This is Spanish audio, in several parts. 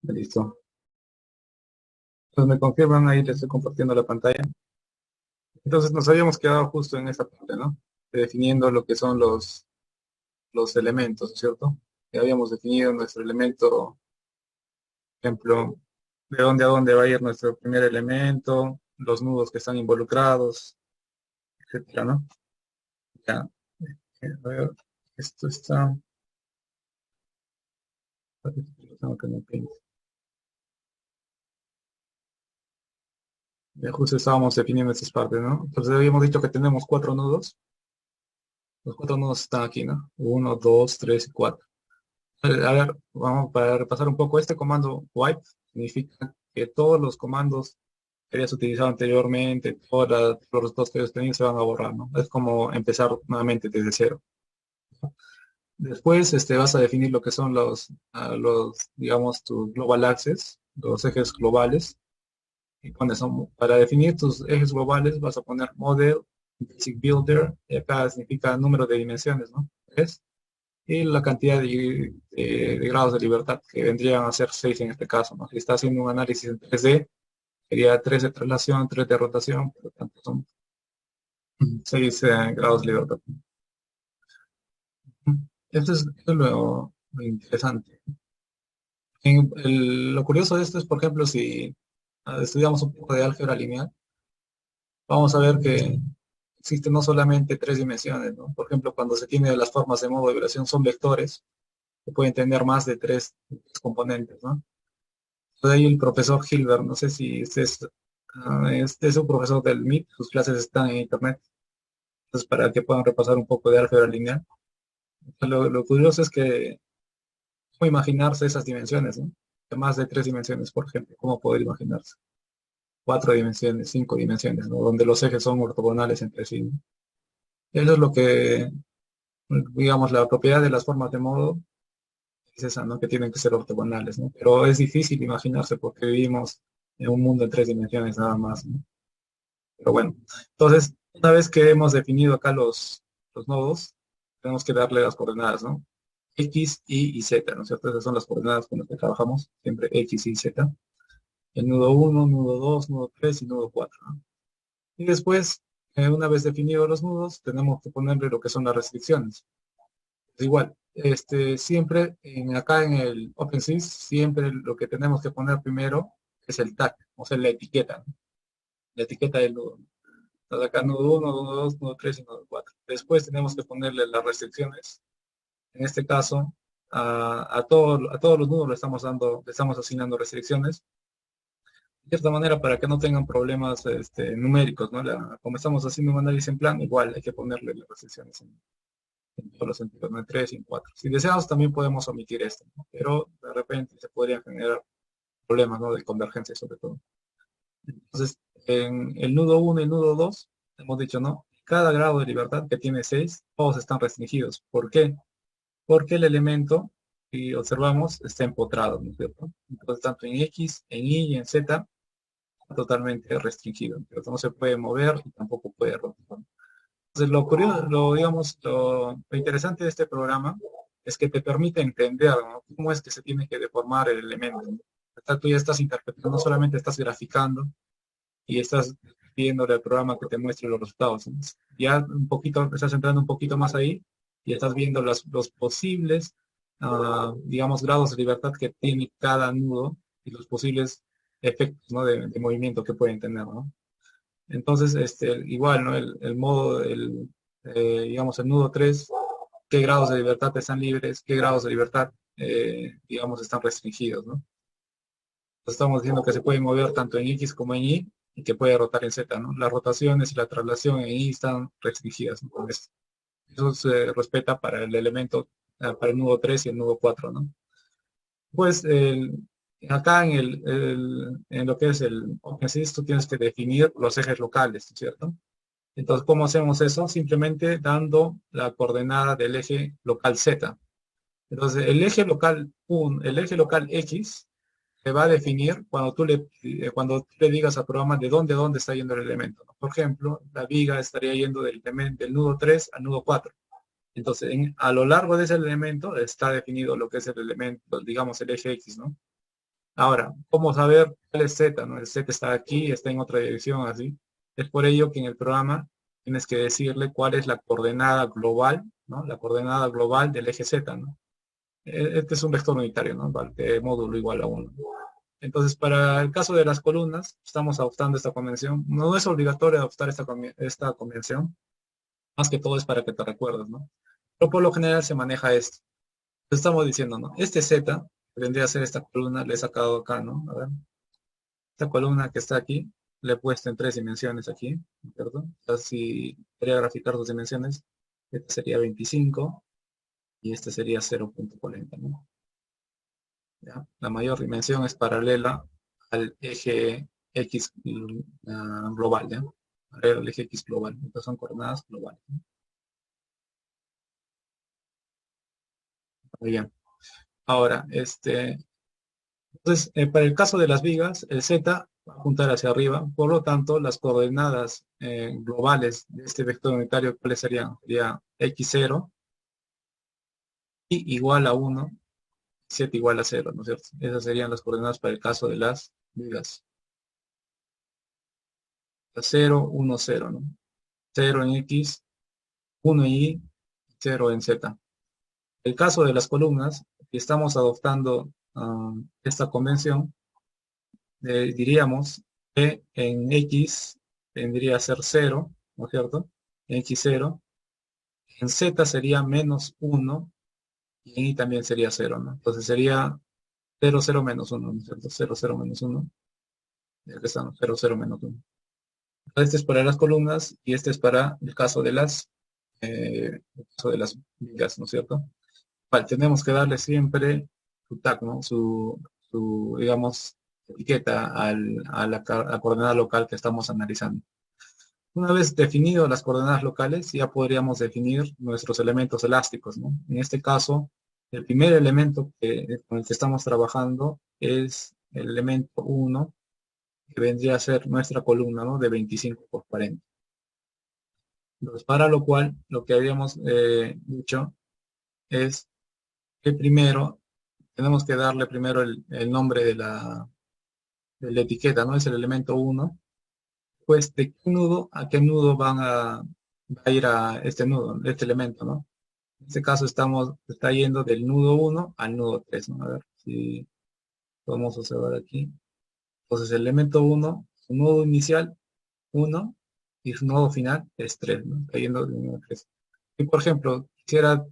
Listo. Entonces me confirman, ahí les estoy compartiendo la pantalla. Entonces nos habíamos quedado justo en esta parte, ¿no? Definiendo lo que son los elementos, ¿no es cierto? Ya habíamos definido nuestro elemento, ejemplo, de dónde a dónde va a ir nuestro primer elemento, los nudos que están involucrados, etcétera, ¿no? Ya, a ver, esto está, tengo que me pinche. Ya justo estábamos definiendo estas partes, ¿no? Entonces habíamos dicho que tenemos cuatro nudos. Los cuatro nodos están aquí, ¿no? Uno, dos, tres y cuatro. A ver, vamos para repasar un poco. Este comando wipe significa que todos los comandos que hayas utilizado anteriormente, todos los resultados que hayas tenido se van a borrar, ¿no? Es como empezar nuevamente desde cero. Después vas a definir lo que son digamos, tus global axes, los ejes globales. Y pones, para definir tus ejes globales vas a poner model, basic builder, y acá significa número de dimensiones, ¿no? ¿Ves? Y la cantidad de grados de libertad, que vendrían a ser 6 en este caso, ¿no? Si está haciendo un análisis en 3D, sería 3 de traslación, 3 de rotación, por lo tanto son 6 grados de libertad. Esto es lo interesante. Lo curioso de esto es, por ejemplo, si estudiamos un poco de álgebra lineal, vamos a ver que existen no solamente tres dimensiones, ¿no? Por ejemplo, cuando se tiene las formas de modo de vibración son vectores, que pueden tener más de tres componentes, ¿no? De ahí el profesor Hilbert, no sé si este es un profesor del MIT, sus clases están en internet, entonces para que puedan repasar un poco de álgebra lineal. Lo curioso es que, ¿cómo imaginarse esas dimensiones, ¿no? De más de tres dimensiones, por ejemplo, ¿cómo poder imaginarse? Cuatro dimensiones, cinco dimensiones, ¿no? Donde los ejes son ortogonales entre sí, ¿no? Eso es lo que, digamos, la propiedad de las formas de modo es esa, ¿no? Que tienen que ser ortogonales, ¿no? Pero es difícil imaginarse porque vivimos en un mundo en tres dimensiones nada más, ¿no? Pero bueno, entonces, una vez que hemos definido acá los nodos, tenemos que darle las coordenadas, ¿no? X, Y Z, ¿no es cierto? Esas son las coordenadas con las que trabajamos, siempre X, Y, Z. El nudo uno, nudo 2, nudo 3 y nudo 4, ¿no? Y después, una vez definidos los nudos, tenemos que ponerle lo que son las restricciones. Es igual, siempre acá en el OpenSys, siempre lo que tenemos que poner primero es el tag, o sea, la etiqueta, ¿no? La etiqueta del nudo. Entonces acá nudo uno, nudo 2, nudo 3 y nudo 4. Después tenemos que ponerle las restricciones. En este caso, a todos los nudos le estamos asignando restricciones. De cierta manera, para que no tengan problemas numéricos, ¿no? Como estamos haciendo un análisis en plan, igual hay que ponerle las restricciones en todos los sentidos, ¿no? En 3 y en 4. Si deseamos, también podemos omitir esto, ¿no? Pero de repente se podrían generar problemas, ¿no? De convergencia sobre todo. Entonces, en el nudo uno y el nudo 2 hemos dicho, ¿no? Cada grado de libertad que tiene 6, todos están restringidos. ¿Por qué? Porque el elemento, si observamos, está empotrado, ¿no es cierto? Entonces, tanto en X, en Y y en Z, está totalmente restringido. Pero no se puede mover y tampoco puede rotar. Entonces, lo curioso, digamos, lo interesante de este programa es que te permite entender, ¿no? Cómo es que se tiene que deformar el elemento, ¿no? Tú ya estás interpretando, no solamente estás graficando, y estás pidiéndole al programa que te muestre los resultados, ¿no? Ya un poquito, estás entrando un poquito más ahí y estás viendo los posibles, digamos, grados de libertad que tiene cada nudo y los posibles efectos, ¿no? de movimiento que pueden tener, ¿no? Entonces, igual, ¿no? El modo, digamos, el nudo 3, qué grados de libertad están libres, qué grados de libertad, digamos, están restringidos, ¿no? Estamos diciendo que se puede mover tanto en X como en Y y que puede rotar en Z, ¿no? Las rotaciones y la traslación en Y están restringidas, ¿no? Eso se respeta para el elemento, para el nudo 3 y el nudo 4, ¿no? Pues acá en lo que es el OpenSys, tú tienes que definir los ejes locales, ¿cierto? Entonces, ¿cómo hacemos eso? Simplemente dando la coordenada del eje local Z. Entonces, el eje local X se va a definir cuando tú le digas al programa de dónde a dónde está yendo el elemento, ¿no? Por ejemplo, la viga estaría yendo del nudo 3 al nudo 4. Entonces, a lo largo de ese elemento está definido lo que es el elemento, digamos el eje X, ¿no? Ahora, ¿cómo saber cuál es Z? ¿No? El Z está aquí, está en otra dirección, así. Es por ello que en el programa tienes que decirle cuál es la coordenada global, ¿no? La coordenada global del eje Z, ¿no? Este es un vector unitario, ¿no? De módulo igual a 1. Entonces, para el caso de las columnas, estamos adoptando esta convención. No es obligatorio adoptar esta convención, más que todo es para que te recuerdes, ¿no? Pero por lo general se maneja esto. Estamos diciendo, ¿no? Este Z, que vendría a ser esta columna, le he sacado acá, ¿no? A ver, esta columna que está aquí, le he puesto en 3 dimensiones aquí, ¿cierto? Entonces, si quería graficar 2 dimensiones, este sería 25 y este sería 0,40, ¿no? ¿Ya? La mayor dimensión es paralela al eje X global, ¿ya? Paralela al eje X global. Estas son coordenadas globales, ¿no? Muy bien. Ahora, entonces, para el caso de las vigas, el Z va a apuntar hacia arriba, por lo tanto, las coordenadas globales de este vector unitario, ¿cuáles serían? Sería x0 y igual a 1, z igual a 0, ¿no es cierto? Esas serían las coordenadas para el caso de las vigas. 0, 1, 0, ¿no? 0 en x, 1 en y, 0 en z. El caso de las columnas, si estamos adoptando esta convención, diríamos que en X tendría que ser 0, ¿no es cierto? En X0, en Z sería -1 y en Y también sería 0, ¿no? Entonces sería 0, 0 menos 1, ¿no es cierto? 0, 0 menos 1, ya que estamos, 0, 0 menos 1. Este es para las columnas y este es para el caso de las vigas, ¿no es cierto? Vale, tenemos que darle siempre su tag, ¿no? Digamos, etiqueta a la coordenada local que estamos analizando. Una vez definido las coordenadas locales, ya podríamos definir nuestros elementos elásticos, ¿no? En este caso, el primer elemento con el que estamos trabajando es el elemento 1, que vendría a ser nuestra columna, ¿no? De 25 por 40. Entonces, para lo cual, lo que habíamos dicho es que primero tenemos que darle primero el nombre de la etiqueta, ¿no? Es el elemento 1. Pues, ¿de qué nudo a qué nudo va a ir a este nudo, este elemento, ¿no? En este caso está yendo del nudo 1 al nudo 3, ¿no? A ver si podemos observar aquí. Entonces, el elemento 1, su nudo inicial, 1, y su nudo final es 3, ¿no? Está yendo del nudo 3. Y, por ejemplo, quisiera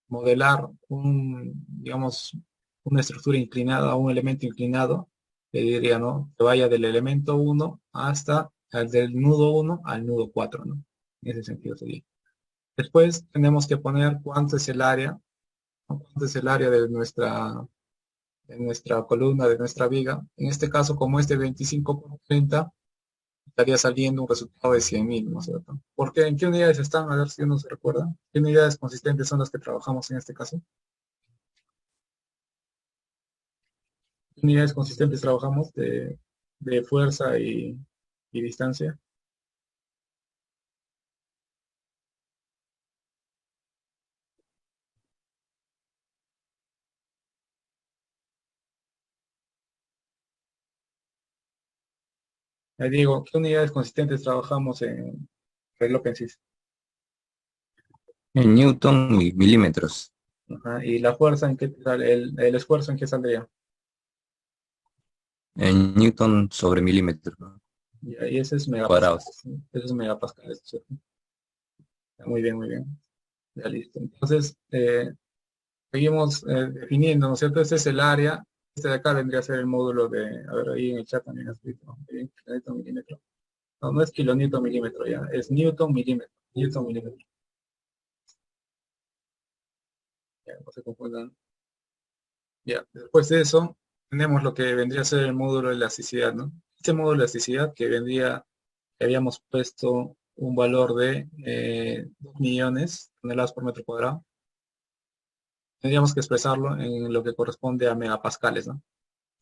modelar digamos, una estructura inclinada o un elemento inclinado, le diría, ¿no? Que vaya del elemento 1 hasta del nudo 1 al nudo 4, ¿no? En ese sentido sería. Después tenemos que poner cuánto es el área, ¿no? Cuánto es el área de nuestra columna, de nuestra viga. En este caso, como es de 25 por 30, estaría saliendo un resultado de 100.000, ¿no es cierto? Porque ¿en qué unidades están? A ver si uno se recuerda. ¿Qué unidades consistentes son las que trabajamos en este caso? Unidades consistentes trabajamos de fuerza y distancia. Diego, ¿qué unidades consistentes trabajamos en reloj en sí? En Newton y milímetros. Ajá, ¿y la fuerza en qué sale? ¿El esfuerzo en qué saldría? En Newton sobre milímetros, ¿no? Y ese es megapascal. Cuadrados. ¿Sí? Ese es megapascal, ¿cierto? Ya, muy bien, muy bien. Ya listo. Entonces, seguimos definiendo, ¿no es cierto? Este es el área. Este de acá vendría a ser el módulo a ver, ahí en el chat también ha escrito, ¿no? Muy bien, kilonewton milímetro. No, no es kilonewton milímetro ya, es newton milímetro. Newton milímetro. Ya, no se confundan. Ya, después de eso, tenemos lo que vendría a ser el módulo de elasticidad, ¿no? Este módulo de elasticidad que habíamos puesto un valor de 2 millones de toneladas por metro cuadrado, tendríamos que expresarlo en lo que corresponde a megapascales, ¿no?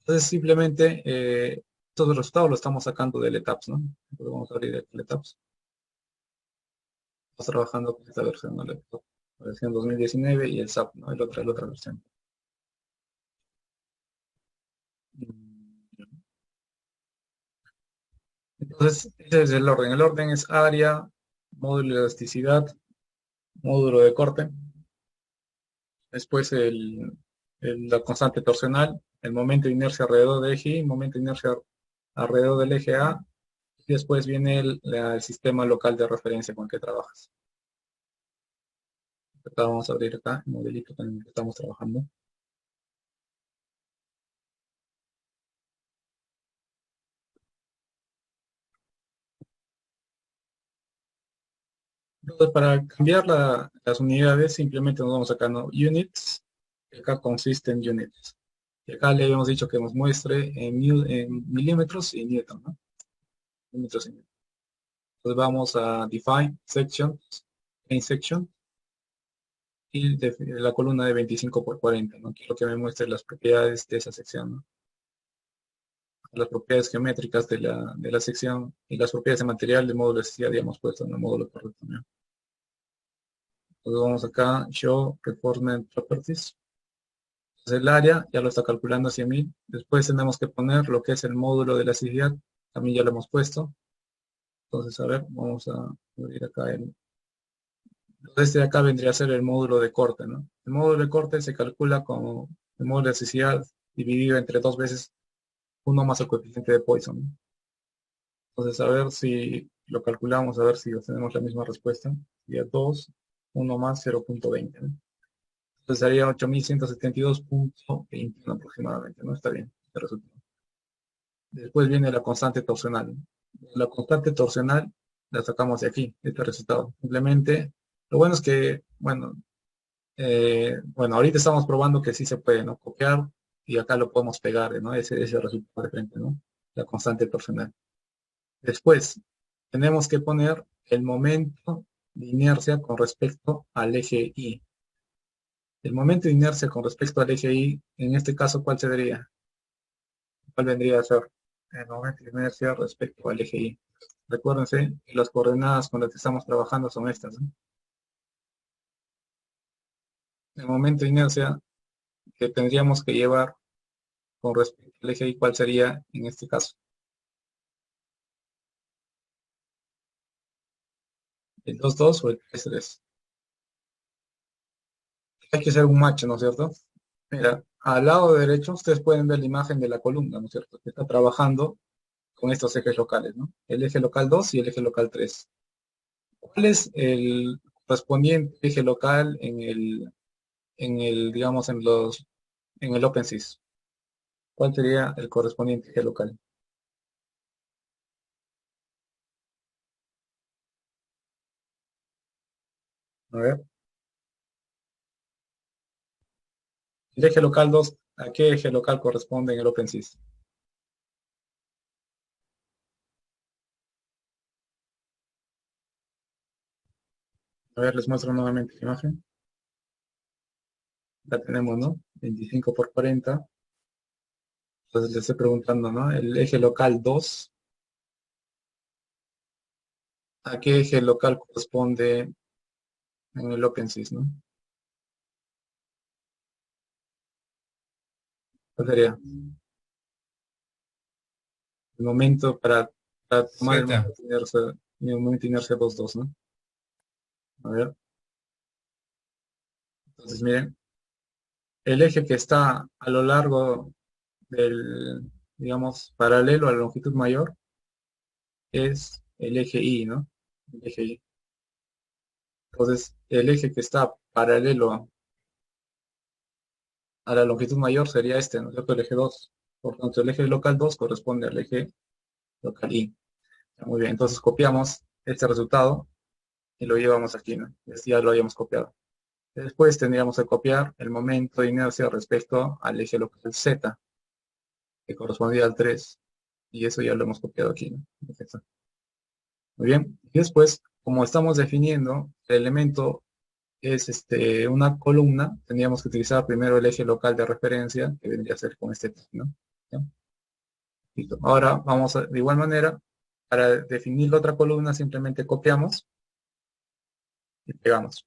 Entonces, simplemente, todos los resultados lo estamos sacando del ETAPS, ¿no? Entonces, vamos a abrir el ETAPS. Estamos trabajando con esta versión, ¿no? La versión 2019 y el SAP, ¿no? La otra versión. Entonces, ese es el orden. El orden es área, módulo de elasticidad, módulo de corte, después la constante torsional, el momento de inercia alrededor del eje Y, momento de inercia alrededor del eje A, y después viene el sistema local de referencia con el que trabajas. Acá vamos a abrir acá el modelito con el que estamos trabajando. Entonces, para cambiar las unidades, simplemente nos vamos acá, ¿no? Units, que acá consiste en units. Y acá le habíamos dicho que nos muestre en milímetros y newton, ¿no? Milímetros y newton. Entonces vamos a define section, main section, y la columna de 25 por 40, ¿no? Quiero que me muestre las propiedades de esa sección, ¿no? Las propiedades geométricas de la sección y las propiedades de material de módulo ya habíamos puesto en el módulo correcto, ¿no? Entonces vamos acá, show performance properties. Entonces el área ya lo está calculando hacia 1000. Después tenemos que poner lo que es el módulo de elasticidad. También ya lo hemos puesto. Entonces, a ver, vamos a abrir acá este de acá vendría a ser el módulo de corte, ¿no? El módulo de corte se calcula como el módulo de elasticidad dividido entre dos veces uno más el coeficiente de Poisson, ¿no? Entonces, a ver si lo calculamos, a ver si obtenemos la misma respuesta. Sería 2, 1 más 0,20, ¿no? Entonces sería 8172,21 aproximadamente, ¿no? Está bien, este resultado. Después viene la constante torsional. La constante torsional la sacamos de aquí, de este resultado. Simplemente, lo bueno es que, bueno, ahorita estamos probando que sí se puede, ¿no? Copiar y acá lo podemos pegar, ¿no? Ese resultado de frente, ¿no? La constante torsional. Después, tenemos que poner el momento de inercia con respecto al eje Y. El momento de inercia con respecto al eje Y, en este caso, ¿cuál sería? ¿Cuál vendría a ser? El momento de inercia respecto al eje Y. Recuérdense que las coordenadas con las que estamos trabajando son estas, ¿no? El momento de inercia que tendríamos que llevar con respecto al eje Y, ¿cuál sería en este caso? ¿El 2,2 o el 3,3? Hay que hacer un match, ¿no es cierto? Mira, al lado derecho ustedes pueden ver la imagen de la columna, ¿no es cierto? Que está trabajando con estos ejes locales, ¿no? El eje local 2 y el eje local 3. ¿Cuál es el correspondiente eje local digamos, en el OpenSys? ¿Cuál sería el correspondiente eje local? A ver, el eje local 2, ¿a qué eje local corresponde en el OpenSys? A ver, les muestro nuevamente la imagen. La tenemos, ¿no? 25 por 40. Entonces les estoy preguntando, ¿no? El eje local 2, ¿a qué eje local corresponde en el OpenSys, ¿no? ¿Cuál sería? El momento para tomar el Z. momento de inercia 2,2, ¿no? A ver, entonces miren, el eje que está a lo largo digamos, paralelo a la longitud mayor es el eje Y, ¿no? El eje Y. Entonces, el eje que está paralelo a la longitud mayor sería este, ¿no es cierto? El eje 2. Por tanto, el eje local 2 corresponde al eje local Y. Muy bien, entonces copiamos este resultado y lo llevamos aquí, ¿no? Ya lo habíamos copiado. Después tendríamos que copiar el momento de inercia respecto al eje local Z, que correspondía al 3. Y eso ya lo hemos copiado aquí, ¿no? Perfecto. Muy bien. Y después, como estamos definiendo el elemento es una columna, tendríamos que utilizar primero el eje local de referencia, que vendría a ser con este tag, ¿no? ¿Ya? Listo. Ahora vamos de igual manera, para definir la otra columna, simplemente copiamos y pegamos.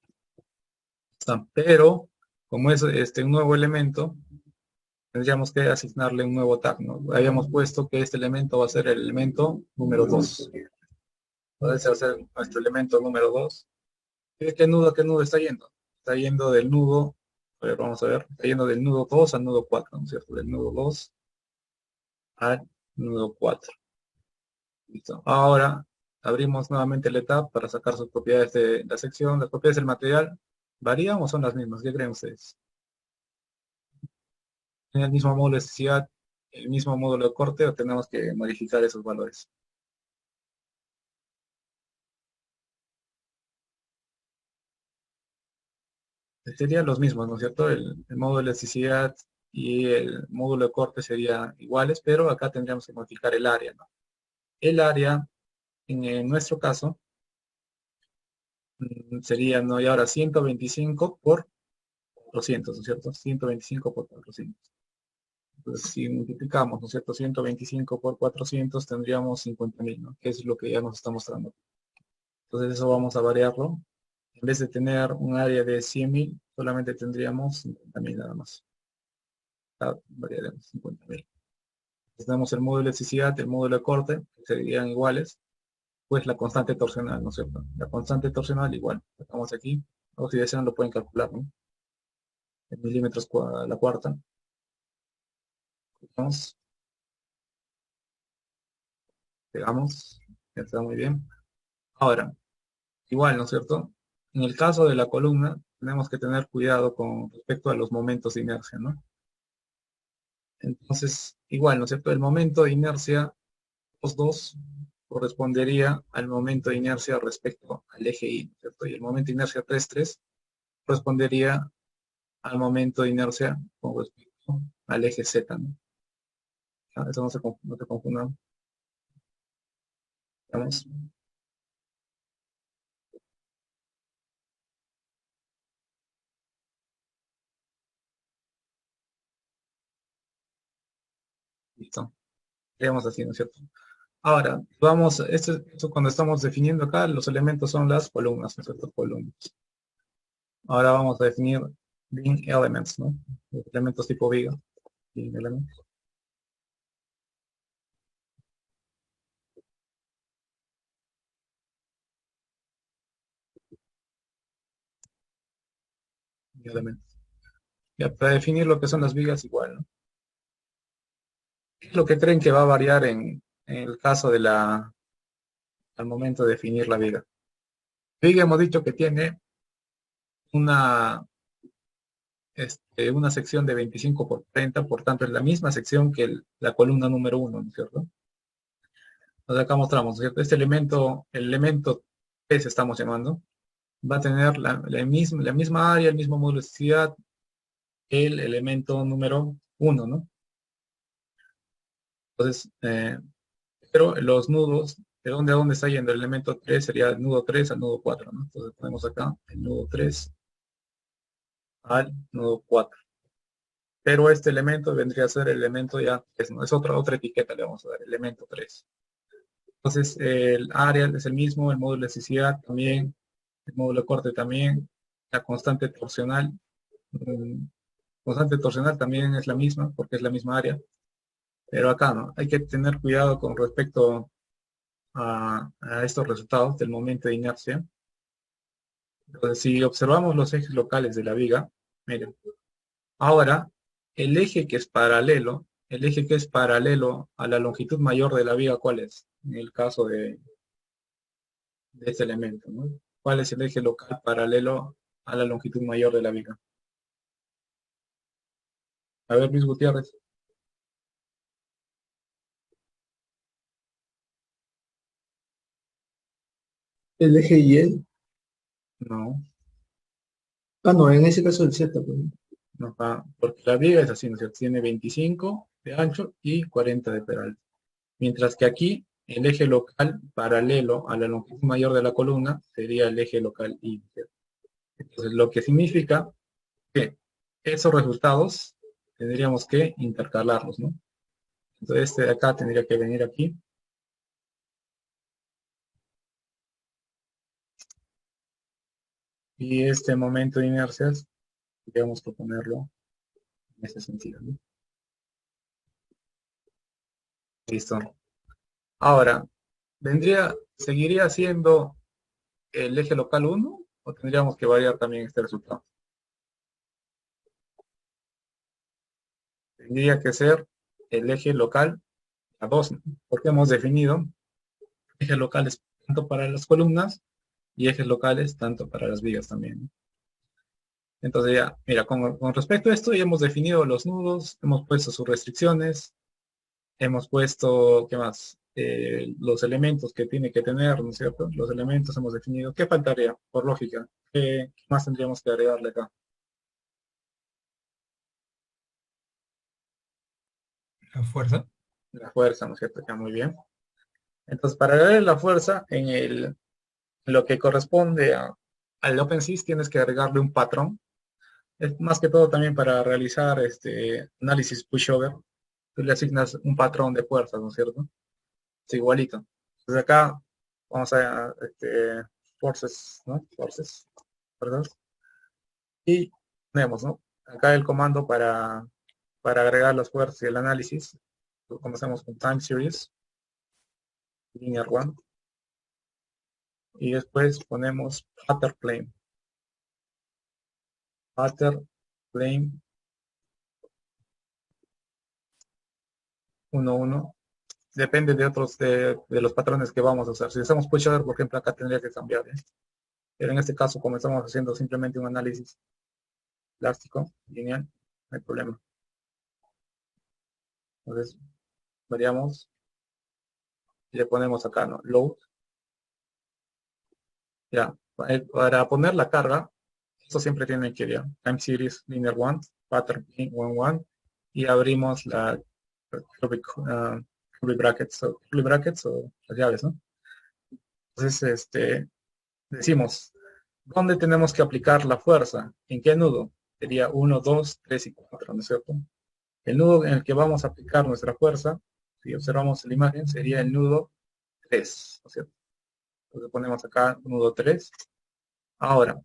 Pero, como es un nuevo elemento, tendríamos que asignarle un nuevo tag, ¿no? Habíamos puesto que este elemento va a ser el elemento número 2. Entonces va a ser nuestro elemento número 2. ¿Qué nudo está yendo? Está yendo del nudo, a ver, vamos a ver, está yendo del nudo 2 al nudo 4, ¿no es cierto? Del nudo 2 al nudo 4. Listo. Ahora abrimos nuevamente el tab para sacar sus propiedades de la sección. Las propiedades del material, ¿varían o son las mismas? ¿Qué creen ustedes? ¿En el mismo módulo de elasticidad, el mismo módulo de corte o tenemos que modificar esos valores? Serían los mismos, ¿no es cierto? El módulo de elasticidad y el módulo de corte serían iguales, pero acá tendríamos que modificar el área, ¿no? El área, en nuestro caso, sería, ¿no? Y ahora 125 por 400, ¿no es cierto? 125 por 400. Entonces, si multiplicamos, ¿no es cierto? 125 por 400 tendríamos 50.000, ¿no? Que es lo que ya nos está mostrando. Entonces, eso vamos a variarlo. En vez de tener un área de 100.000, solamente tendríamos 50.000 nada más. Variaremos 50.000. Tenemos el módulo de elasticidad, el módulo de corte, que serían iguales, pues la constante torsional, ¿no es cierto? La constante torsional igual, estamos aquí, o si desean lo pueden calcular, ¿no? En milímetros a la cuarta. Vamos, pegamos, ya está muy bien. Ahora, igual, ¿no es cierto? En el caso de la columna, tenemos que tener cuidado con respecto a los momentos de inercia, ¿no? Entonces, igual, ¿no es cierto? El momento de inercia, los dos, correspondería al momento de inercia respecto al eje Y, ¿no es cierto? Y el momento de inercia 3,3 correspondería al momento de inercia con respecto al eje Z, ¿no? Ah, eso no se confundan. Vamos, listo. Quedamos así, ¿no es cierto? Ahora, vamos, esto cuando estamos definiendo acá, los elementos son las columnas, ¿no es cierto? Columnas. Ahora vamos a definir being elements, ¿no? Los elementos tipo viga. Being elements. Being elements. Ya, para definir lo que son las vigas, igual, ¿no? ¿Qué es lo que creen que va a variar en el caso de al momento de definir la viga? Viga hemos dicho que tiene una, una sección de 25 por 30, por tanto es la misma sección que la columna número 1, ¿no es cierto? Entonces acá mostramos, ¿no es cierto? Este elemento, el elemento 3 estamos llamando, va a tener la misma área, el mismo módulo de elasticidad, el elemento número 1, ¿no? Entonces, pero los nudos, ¿de dónde está yendo el elemento 3? Sería el nudo 3 al nudo 4, ¿no? Entonces ponemos acá el nudo 3 al nudo 4. Pero este elemento vendría a ser el elemento ya, ¿no? Es otra etiqueta, le vamos a dar, elemento 3. Entonces, el área es el mismo, el módulo de elasticidad también, el módulo de corte también, la constante torsional, mm, constante torsional también es la misma, porque es la misma área, pero acá no, hay que tener cuidado con respecto a estos resultados del momento de inercia. Entonces, si observamos los ejes locales de la viga, miren, ahora el eje que es paralelo, el eje que es paralelo a la longitud mayor de la viga, ¿cuál es? En el caso de este elemento, ¿no? ¿Cuál es el eje local paralelo a la longitud mayor de la viga? A ver, Luis Gutiérrez. El eje Y. No, Ah, no, en ese caso el Z, pues. no, porque la viga es así, ¿no es cierto? Tiene 25 de ancho y 40 de peralte. Mientras que aquí el eje local paralelo a la longitud mayor de la columna sería el eje local Y. Entonces, lo que significa que esos resultados tendríamos que intercalarlos, ¿no? Entonces, este de acá tendría que venir aquí. Y este momento de inercias, digamos que ponerlo en ese sentido, ¿no? Listo. Ahora, ¿seguiría siendo el eje local 1 o tendríamos que variar también este resultado? Tendría que ser el eje local a 2, ¿no? Porque hemos definido ejes locales tanto para las columnas y ejes locales tanto para las vigas también, ¿no? Entonces ya, mira, con respecto a esto ya hemos definido los nudos, hemos puesto sus restricciones, hemos puesto, ¿qué más? Los elementos que tiene que tener, ¿no es cierto? Los elementos hemos definido. ¿Qué faltaría, por lógica? ¿Qué más tendríamos que agregarle acá? La fuerza. La fuerza, ¿no es cierto? Ya muy bien. Entonces, para agregar la fuerza, en lo que corresponde al OpenSys, tienes que agregarle un patrón. Es más que todo también para realizar este análisis pushover. Tú le asignas un patrón de fuerzas, ¿no es cierto? Es igualito. Entonces acá vamos a forces, ¿no? Forces, ¿verdad? Y tenemos, ¿no? Acá el comando para agregar las fuerzas y el análisis. Comenzamos con time series, linear one, y después ponemos pattern plane. Pattern plane 1, 1. Depende de otros, de los patrones que vamos a usar. Si hacemos pushover, por ejemplo, acá tendría que cambiar, ¿eh? Pero en este caso, como estamos haciendo simplemente un análisis plástico, lineal, no hay problema. Entonces, variamos y le ponemos acá, ¿no? Load. Ya, para poner la carga, esto siempre tiene que ir, ya. Time series linear one, pattern 1, 1, y abrimos la curly brackets o las llaves, ¿no? Entonces, decimos, ¿dónde tenemos que aplicar la fuerza? ¿En qué nudo? Sería 1, 2, 3 y 4, ¿no es cierto? El nudo en el que vamos a aplicar nuestra fuerza, si observamos la imagen, sería el nudo 3, ¿no es cierto? Entonces ponemos acá nudo 3. Ahora,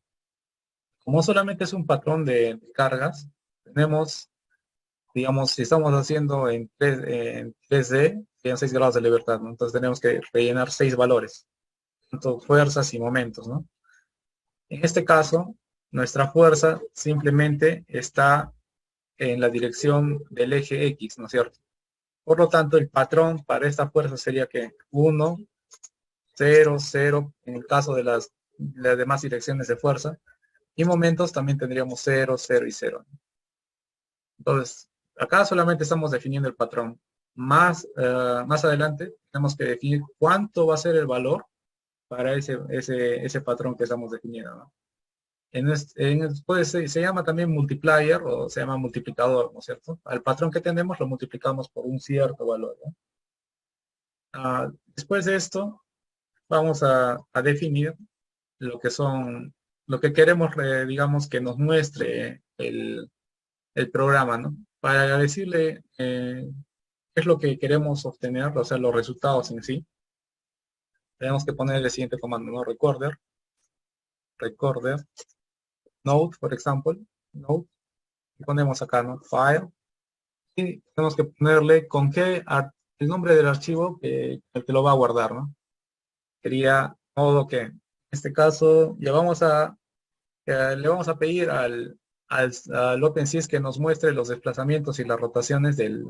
como solamente es un patrón de cargas, tenemos, digamos, si estamos haciendo en 3D, serían 6 grados de libertad, ¿no? Entonces tenemos que rellenar 6 valores, tanto fuerzas y momentos, ¿no? En este caso, nuestra fuerza simplemente está en la dirección del eje X, ¿no es cierto? Por lo tanto, el patrón para esta fuerza sería que 1, 0, 0, en el caso de las demás direcciones de fuerza, y momentos también tendríamos 0, 0 y 0. Entonces, acá solamente estamos definiendo el patrón. Más adelante tenemos que definir cuánto va a ser el valor para ese patrón que estamos definiendo, ¿no? Pues, se llama también multiplier o se llama multiplicador, ¿no es cierto? Al patrón que tenemos lo multiplicamos por un cierto valor, ¿no? Después de esto, vamos a definir lo que queremos, digamos, que nos muestre el programa, ¿no? Para decirle qué es lo que queremos obtener, o sea, los resultados en sí. Tenemos que poner el siguiente comando, ¿no? Recorder, node, por ejemplo, node, y ponemos acá, ¿no? File, y tenemos que ponerle el nombre del archivo el que lo va a guardar, ¿no? Sería modo que, en este caso, le vamos a pedir al OpenSys que nos muestre los desplazamientos y las rotaciones del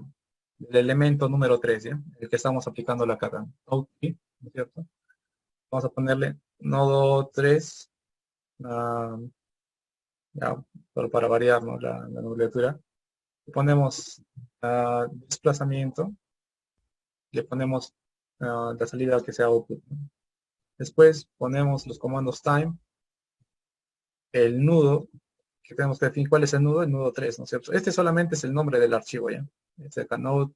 elemento número 3, ¿ya? El que estamos aplicando la carga. ¿No es cierto? Vamos a ponerle nodo 3, ya, solo para variar, ¿no? la nomenclatura. Le ponemos desplazamiento, le ponemos la salida que sea output, ¿no? Después ponemos los comandos time, el nudo, que tenemos que definir cuál es el nudo 3, ¿no es cierto? Este solamente es el nombre del archivo, ¿ya? Este acá, node,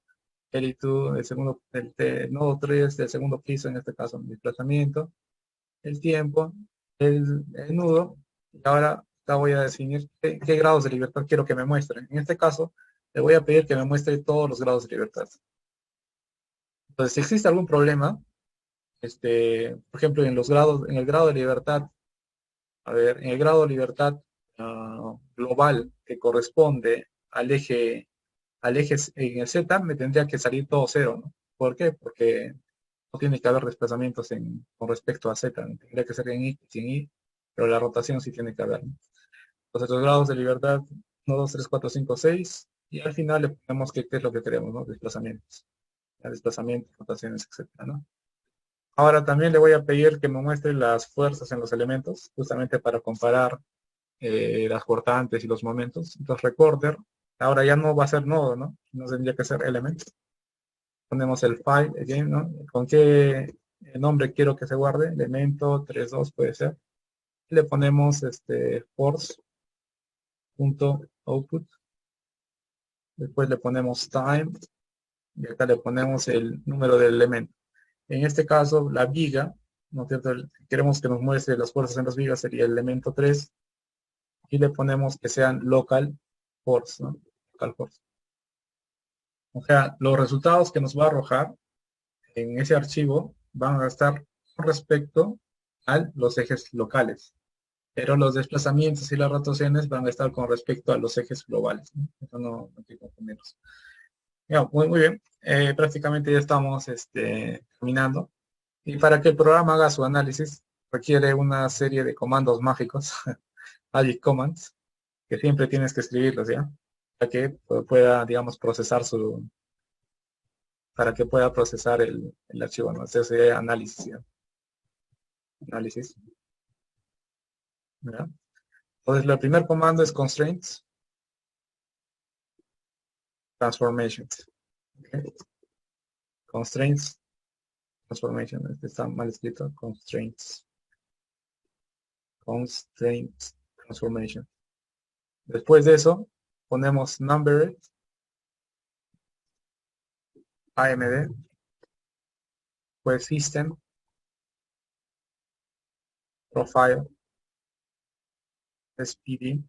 L2, el nodo 3 del segundo piso, en este caso, el desplazamiento, el tiempo, el nudo, y ahora acá voy a definir qué grados de libertad quiero que me muestre. En este caso, le voy a pedir que me muestre todos los grados de libertad. Entonces, si existe algún problema, por ejemplo, en el grado de libertad, a ver, en el grado de libertad global que corresponde al eje en el Z, me tendría que salir todo 0, ¿no? ¿Por qué? Porque no tiene que haber desplazamientos con respecto a Z, ¿no? Tendría que ser en X y en Y, pero la rotación sí tiene que haber, ¿no? Entonces los grados de libertad, 1, 2, 3, 4, 5, 6, y al final le ponemos qué es lo que queremos, ¿no? Desplazamientos. Ya, desplazamientos, rotaciones, etcétera, ¿no? Ahora también le voy a pedir que me muestre las fuerzas en los elementos, justamente para comparar las cortantes y los momentos. Entonces recorder, ahora ya no va a ser nodo, ¿no? No tendría que ser element. Ponemos el file, again, ¿no? ¿Con qué nombre quiero que se guarde? Elemento 32 puede ser. Le ponemos force.output. Después le ponemos time. Y acá le ponemos el número del elemento. En este caso, la viga, ¿no es cierto? Queremos que nos muestre las fuerzas en las vigas, sería el elemento 3. Y le ponemos que sean local force, ¿no? Local force. O sea, los resultados que nos va a arrojar en ese archivo van a estar con respecto a los ejes locales. Pero los desplazamientos y las rotaciones van a estar con respecto a los ejes globales, ¿no? Eso no hay que confundirlos. Ya, muy bien. Prácticamente ya estamos terminando. Y para que el programa haga su análisis, requiere una serie de comandos mágicos, magic commands, que siempre tienes que escribirlos, ¿ya? Para que pueda, digamos, para que pueda procesar el archivo, ¿no? Este sería análisis, ¿ya? Análisis, ¿ya? Entonces, el primer comando es constraints, transformations. ¿Okay? Constraints, transformation, está mal escrito, constraints. Constraints, transformation. Después de eso, ponemos numbered, AMD, pues system, profile, SPD,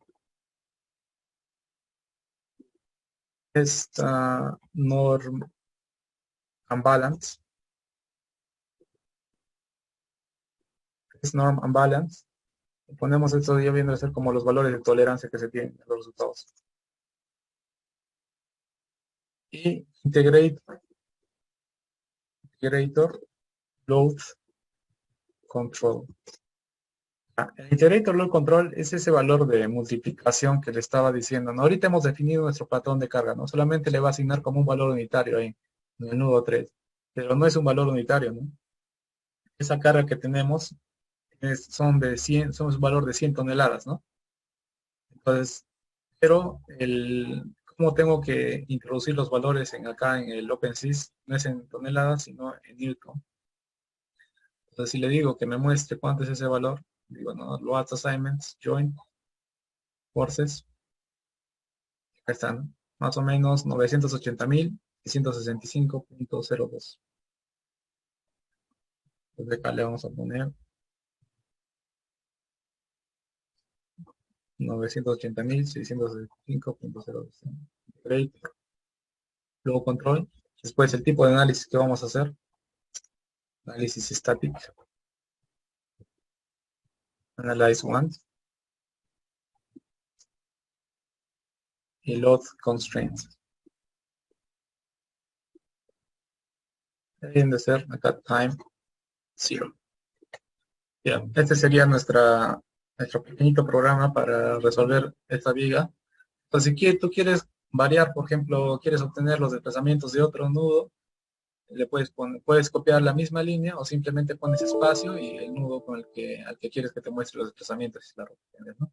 norm unbalance, norm unbalance. Ponemos esto ya viendo a ser como los valores de tolerancia que se tienen en los resultados. Y integrator load control. El iterator load control es ese valor de multiplicación que le estaba diciendo, ¿no? Ahorita hemos definido nuestro patrón de carga, ¿no? Solamente le va a asignar como un valor unitario ahí, en el nudo 3. Pero no es un valor unitario, ¿no? Esa carga que tenemos son un valor de 100 toneladas, ¿no? Entonces, pero cómo tengo que introducir los valores acá en el OpenSys, no es en toneladas, sino en Newton. Entonces, si le digo que me muestre cuánto es ese valor, digo, no, load assignments, join, forces, acá están, más o menos 980.665.02. Entonces acá le vamos a poner 980.665.02. Luego control. Después el tipo de análisis que vamos a hacer. Análisis estático. Analyze one. Y load constraints. Deben de ser acá time 0. Ya, este sería nuestro pequeñito programa para resolver esta viga. Entonces, si tú quieres variar, por ejemplo, quieres obtener los desplazamientos de otro nudo, le puedes copiar la misma línea o simplemente pones espacio y el nudo al que quieres que te muestre los desplazamientos, ¿no?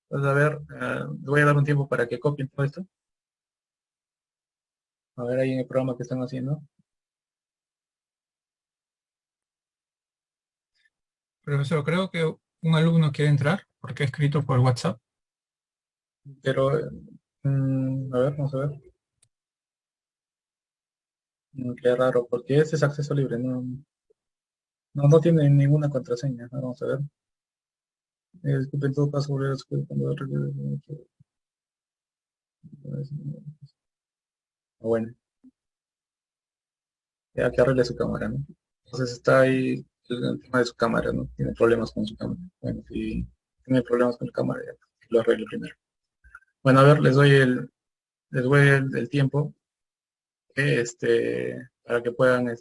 Entonces, a ver, le voy a dar un tiempo para que copien todo esto. A ver ahí en el programa que están haciendo. Profesor, creo que un alumno quiere entrar porque ha escrito por WhatsApp. Pero, a ver, vamos a ver. Qué raro, porque este es acceso libre, no tiene ninguna contraseña. Vamos a ver. Disculpe, en todo caso, volver a escribir cuando bueno, ya que arregle su cámara, ¿no? Entonces está ahí el tema de su cámara, ¿no? Tiene problemas con su cámara. Bueno, si tiene problemas con la cámara, ya lo arregle primero. Bueno, a ver, les doy el tiempo para que puedan,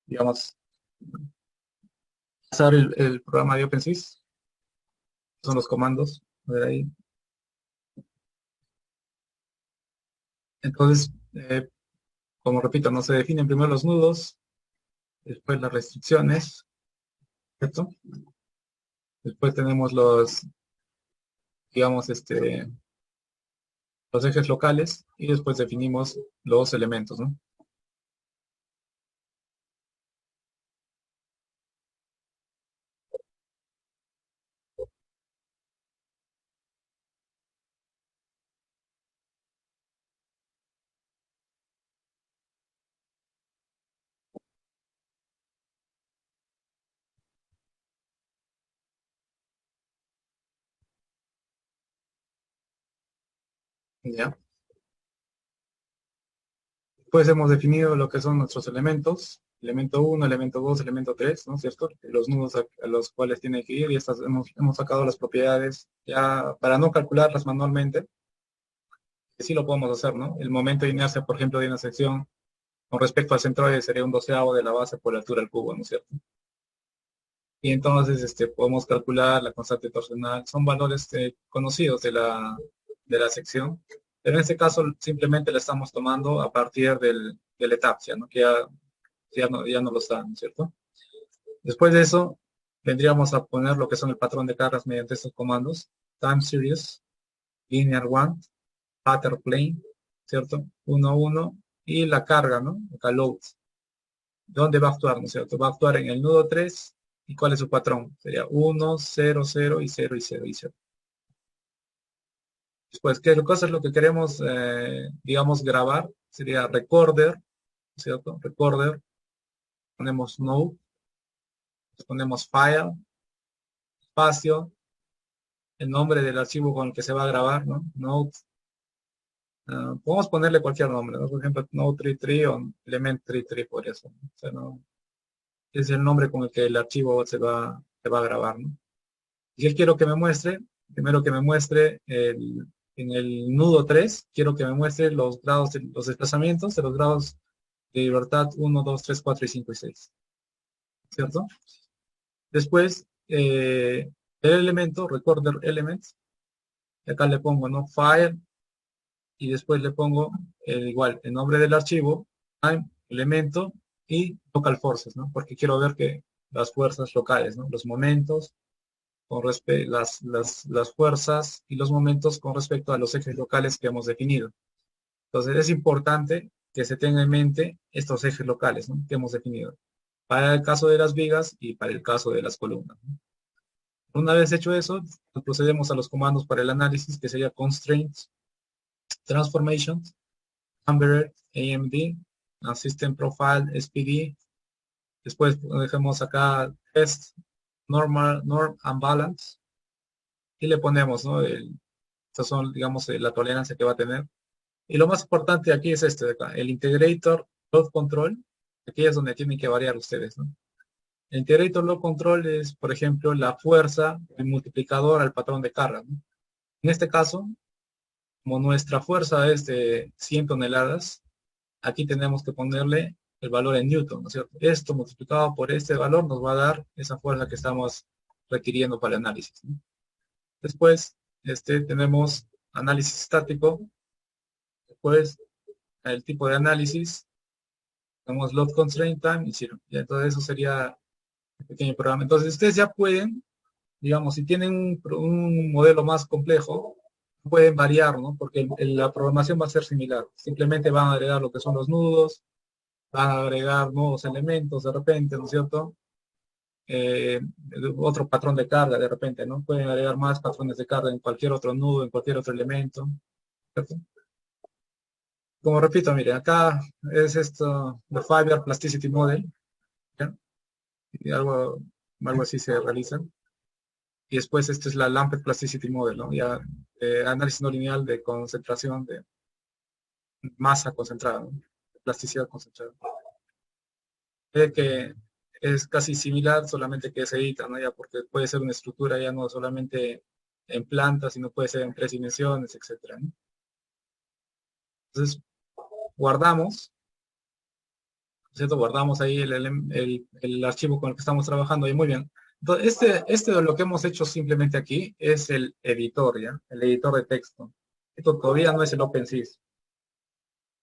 digamos, pasar el programa de OpenSys. Son los comandos. A ver ahí. Entonces, como repito, no se definen primero los nudos, después las restricciones, ¿cierto? Después tenemos los, digamos, los ejes locales y después definimos los elementos, ¿no? ¿Ya? Después hemos definido lo que son nuestros elementos, elemento 1, elemento 2, elemento 3, ¿no es cierto? Los nudos a los cuales tiene que ir y estas hemos sacado las propiedades ya para no calcularlas manualmente, que sí lo podemos hacer, ¿no? El momento de inercia, por ejemplo, de una sección con respecto al centroide sería un doceavo de la base por la altura del cubo, ¿no es cierto? Y entonces podemos calcular la constante torsional. Son valores conocidos de la sección, pero en este caso simplemente la estamos tomando a partir del etapsia, ¿no? Que ya no lo está, ¿no es cierto? Después de eso, vendríamos a poner lo que son el patrón de cargas mediante estos comandos: time series, linear one, pattern plane, ¿cierto? 1, 1, y la carga, ¿no? Acá load. ¿Dónde va a actuar, no es cierto? Va a actuar en el nudo 3. ¿Y cuál es su patrón? Sería 1, 0, 0 y 0 y 0 y 0. Después, ¿qué cosa es lo que queremos, digamos, grabar? Sería recorder, ¿no es cierto? Recorder. Ponemos node, ponemos file, espacio, el nombre del archivo con el que se va a grabar, ¿no? Node. Podemos ponerle cualquier nombre, ¿no? Por ejemplo, node33 o element33 por eso, ¿no? O sea, no, es el nombre con el que el archivo se va a grabar, ¿no? ¿Y qué quiero que me muestre? Primero que me muestre en el nudo 3, quiero que me muestre los grados, los desplazamientos de los grados de libertad 1, 2, 3, 4 y 5 y 6, ¿cierto? Después, el elemento, recorder elements, y acá le pongo, ¿no? File, y después le pongo igual el nombre del archivo, time, elemento y local forces, ¿no? Porque quiero ver que las fuerzas locales, ¿no? Los momentos, con respecto las fuerzas y los momentos con respecto a los ejes locales que hemos definido. Entonces es importante que se tenga en mente estos ejes locales, ¿no? Que hemos definido para el caso de las vigas y para el caso de las columnas, ¿no? Una vez hecho eso, procedemos a los comandos para el análisis, que sería constraints, transformations, Amber, AMD, System Profile, SPD. Después dejamos acá test, normal, norm and balance, y le ponemos, ¿no? Estas son, digamos, la tolerancia que va a tener. Y lo más importante aquí es este de acá, el integrator load control. Aquí es donde tienen que variar ustedes, ¿no? El integrator load control es, por ejemplo, la fuerza del multiplicador al patrón de carga, ¿no? En este caso, como nuestra fuerza es de 100 toneladas, aquí tenemos que ponerle el valor en Newton, ¿no es cierto? Esto multiplicado por este valor nos va a dar esa fuerza que estamos requiriendo para el análisis, ¿no? Después, tenemos análisis estático. Después, el tipo de análisis, tenemos load constraint time y zero. Y entonces eso sería el pequeño programa. Entonces ustedes ya pueden, digamos, si tienen un modelo más complejo, pueden variar, ¿no? Porque la programación va a ser similar. Simplemente van a agregar lo que son los nudos, van a agregar nuevos elementos de repente, ¿no es cierto? Otro patrón de carga de repente, ¿no? Pueden agregar más patrones de carga en cualquier otro nudo, en cualquier otro elemento, ¿cierto? Como repito, mire, acá es esto, the Five-Year Plasticity Model, ¿ya? Y algo así se realiza. Y después esta es la Lamped Plasticity Model, ¿no? Ya análisis no lineal de concentración de masa concentrada, ¿no? Plasticidad concentrada. Que es casi similar, solamente que se edita, ¿no? Ya porque puede ser una estructura ya no solamente en planta, sino puede ser en 3 dimensiones, etcétera, ¿no? Entonces, guardamos, ¿cierto? Guardamos ahí el archivo con el que estamos trabajando y muy bien. Entonces, este de lo que hemos hecho simplemente aquí es el editor, ¿ya? El editor de texto. Esto todavía no es el OpenSys.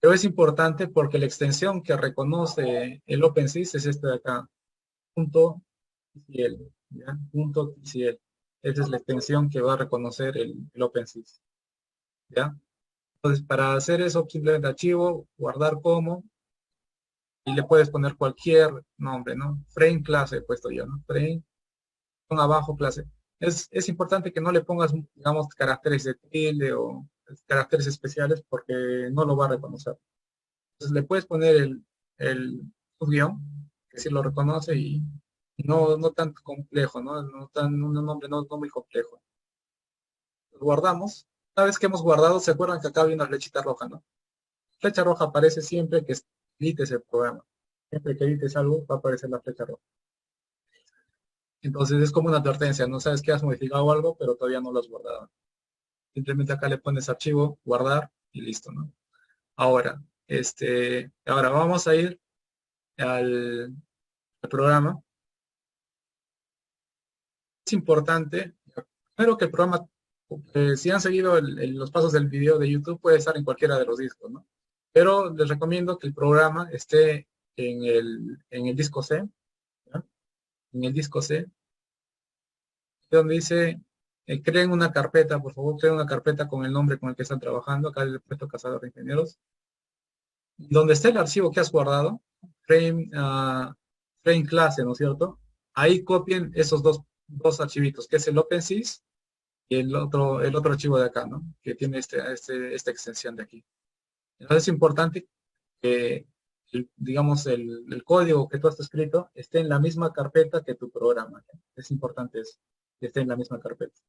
Pero es importante porque la extensión que reconoce el OpenSys es este de acá, .tcl, ¿ya? .tcl. Esa es la extensión que va a reconocer el OpenSys, ¿ya? Entonces, para hacer eso, simplemente archivo, guardar como, y le puedes poner cualquier nombre, ¿no? Frame clase he puesto yo, ¿no? Frame, con abajo clase. Es importante que no le pongas, digamos, caracteres de tilde o caracteres especiales porque no lo va a reconocer. Entonces le puedes poner el subguión, que sí lo reconoce y no tan complejo, ¿no? Un nombre no muy complejo. Lo guardamos. Una vez que hemos guardado, se acuerdan que acá había una flechita roja, ¿no? Flecha roja aparece siempre que edites el programa. Siempre que edites algo, va a aparecer la flecha roja. Entonces es como una advertencia, no sabes que has modificado algo, pero todavía no lo has guardado. Simplemente acá le pones archivo, guardar y listo, ¿no? Ahora, ahora vamos a ir al programa. Es importante, primero que el programa, si han seguido los pasos del video de YouTube, puede estar en cualquiera de los discos, ¿no? Pero les recomiendo que el programa esté en el disco C, ¿ya? En el disco C, donde dice, creen una carpeta, por favor, creen una carpeta con el nombre con el que están trabajando. Acá le he puesto Cazador de Ingenieros. Donde está el archivo que has guardado, frame clase, ¿no es cierto? Ahí copien esos dos archivitos, que es el OpenSys y el otro archivo de acá, ¿no? Que tiene esta extensión de aquí. Entonces es importante que, digamos, el código que tú has escrito esté en la misma carpeta que tu programa, ¿ya? Es importante eso, que esté en la misma carpeta.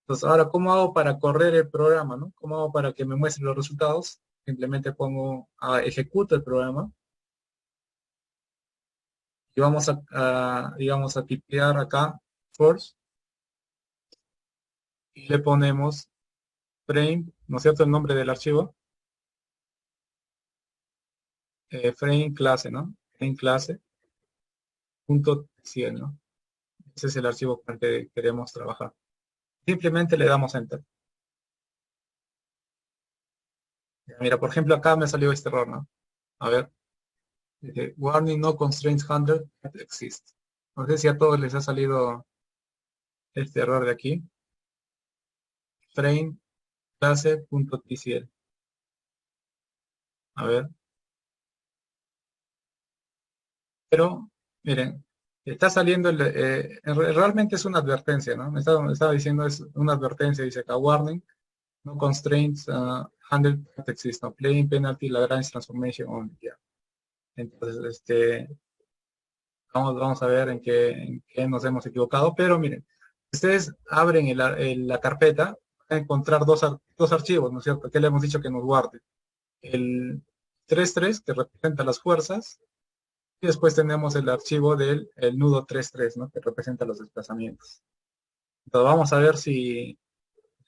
Entonces, ahora, ¿cómo hago para correr el programa, no? ¿Cómo hago para que me muestre los resultados? Simplemente pongo, ejecuto el programa y vamos digamos, a tipear acá, force, y le ponemos frame, ¿no es cierto? El nombre del archivo, frame clase, ¿no? Frame clase, punto 100, ¿no? Ese es el archivo con el que queremos trabajar. Simplemente le damos enter. Mira, por ejemplo, acá me salió este error, ¿no? A ver, dice, warning, no constraints handled exist. No sé si a todos les ha salido este error de aquí. Frame clase.tcl. A ver. Pero, miren, está saliendo, realmente es una advertencia, ¿no? Me estaba diciendo, es una advertencia, dice acá, warning, no constraints handled exist, no playing penalty, Lagrange transformation only, yeah. Entonces, vamos a ver en qué nos hemos equivocado, pero miren, ustedes abren la carpeta, van a encontrar dos archivos, ¿no es cierto? Que le hemos dicho que nos guarde. El 33, que representa las fuerzas, y después tenemos el archivo del nudo 33, ¿no? Que representa los desplazamientos. Entonces vamos a ver si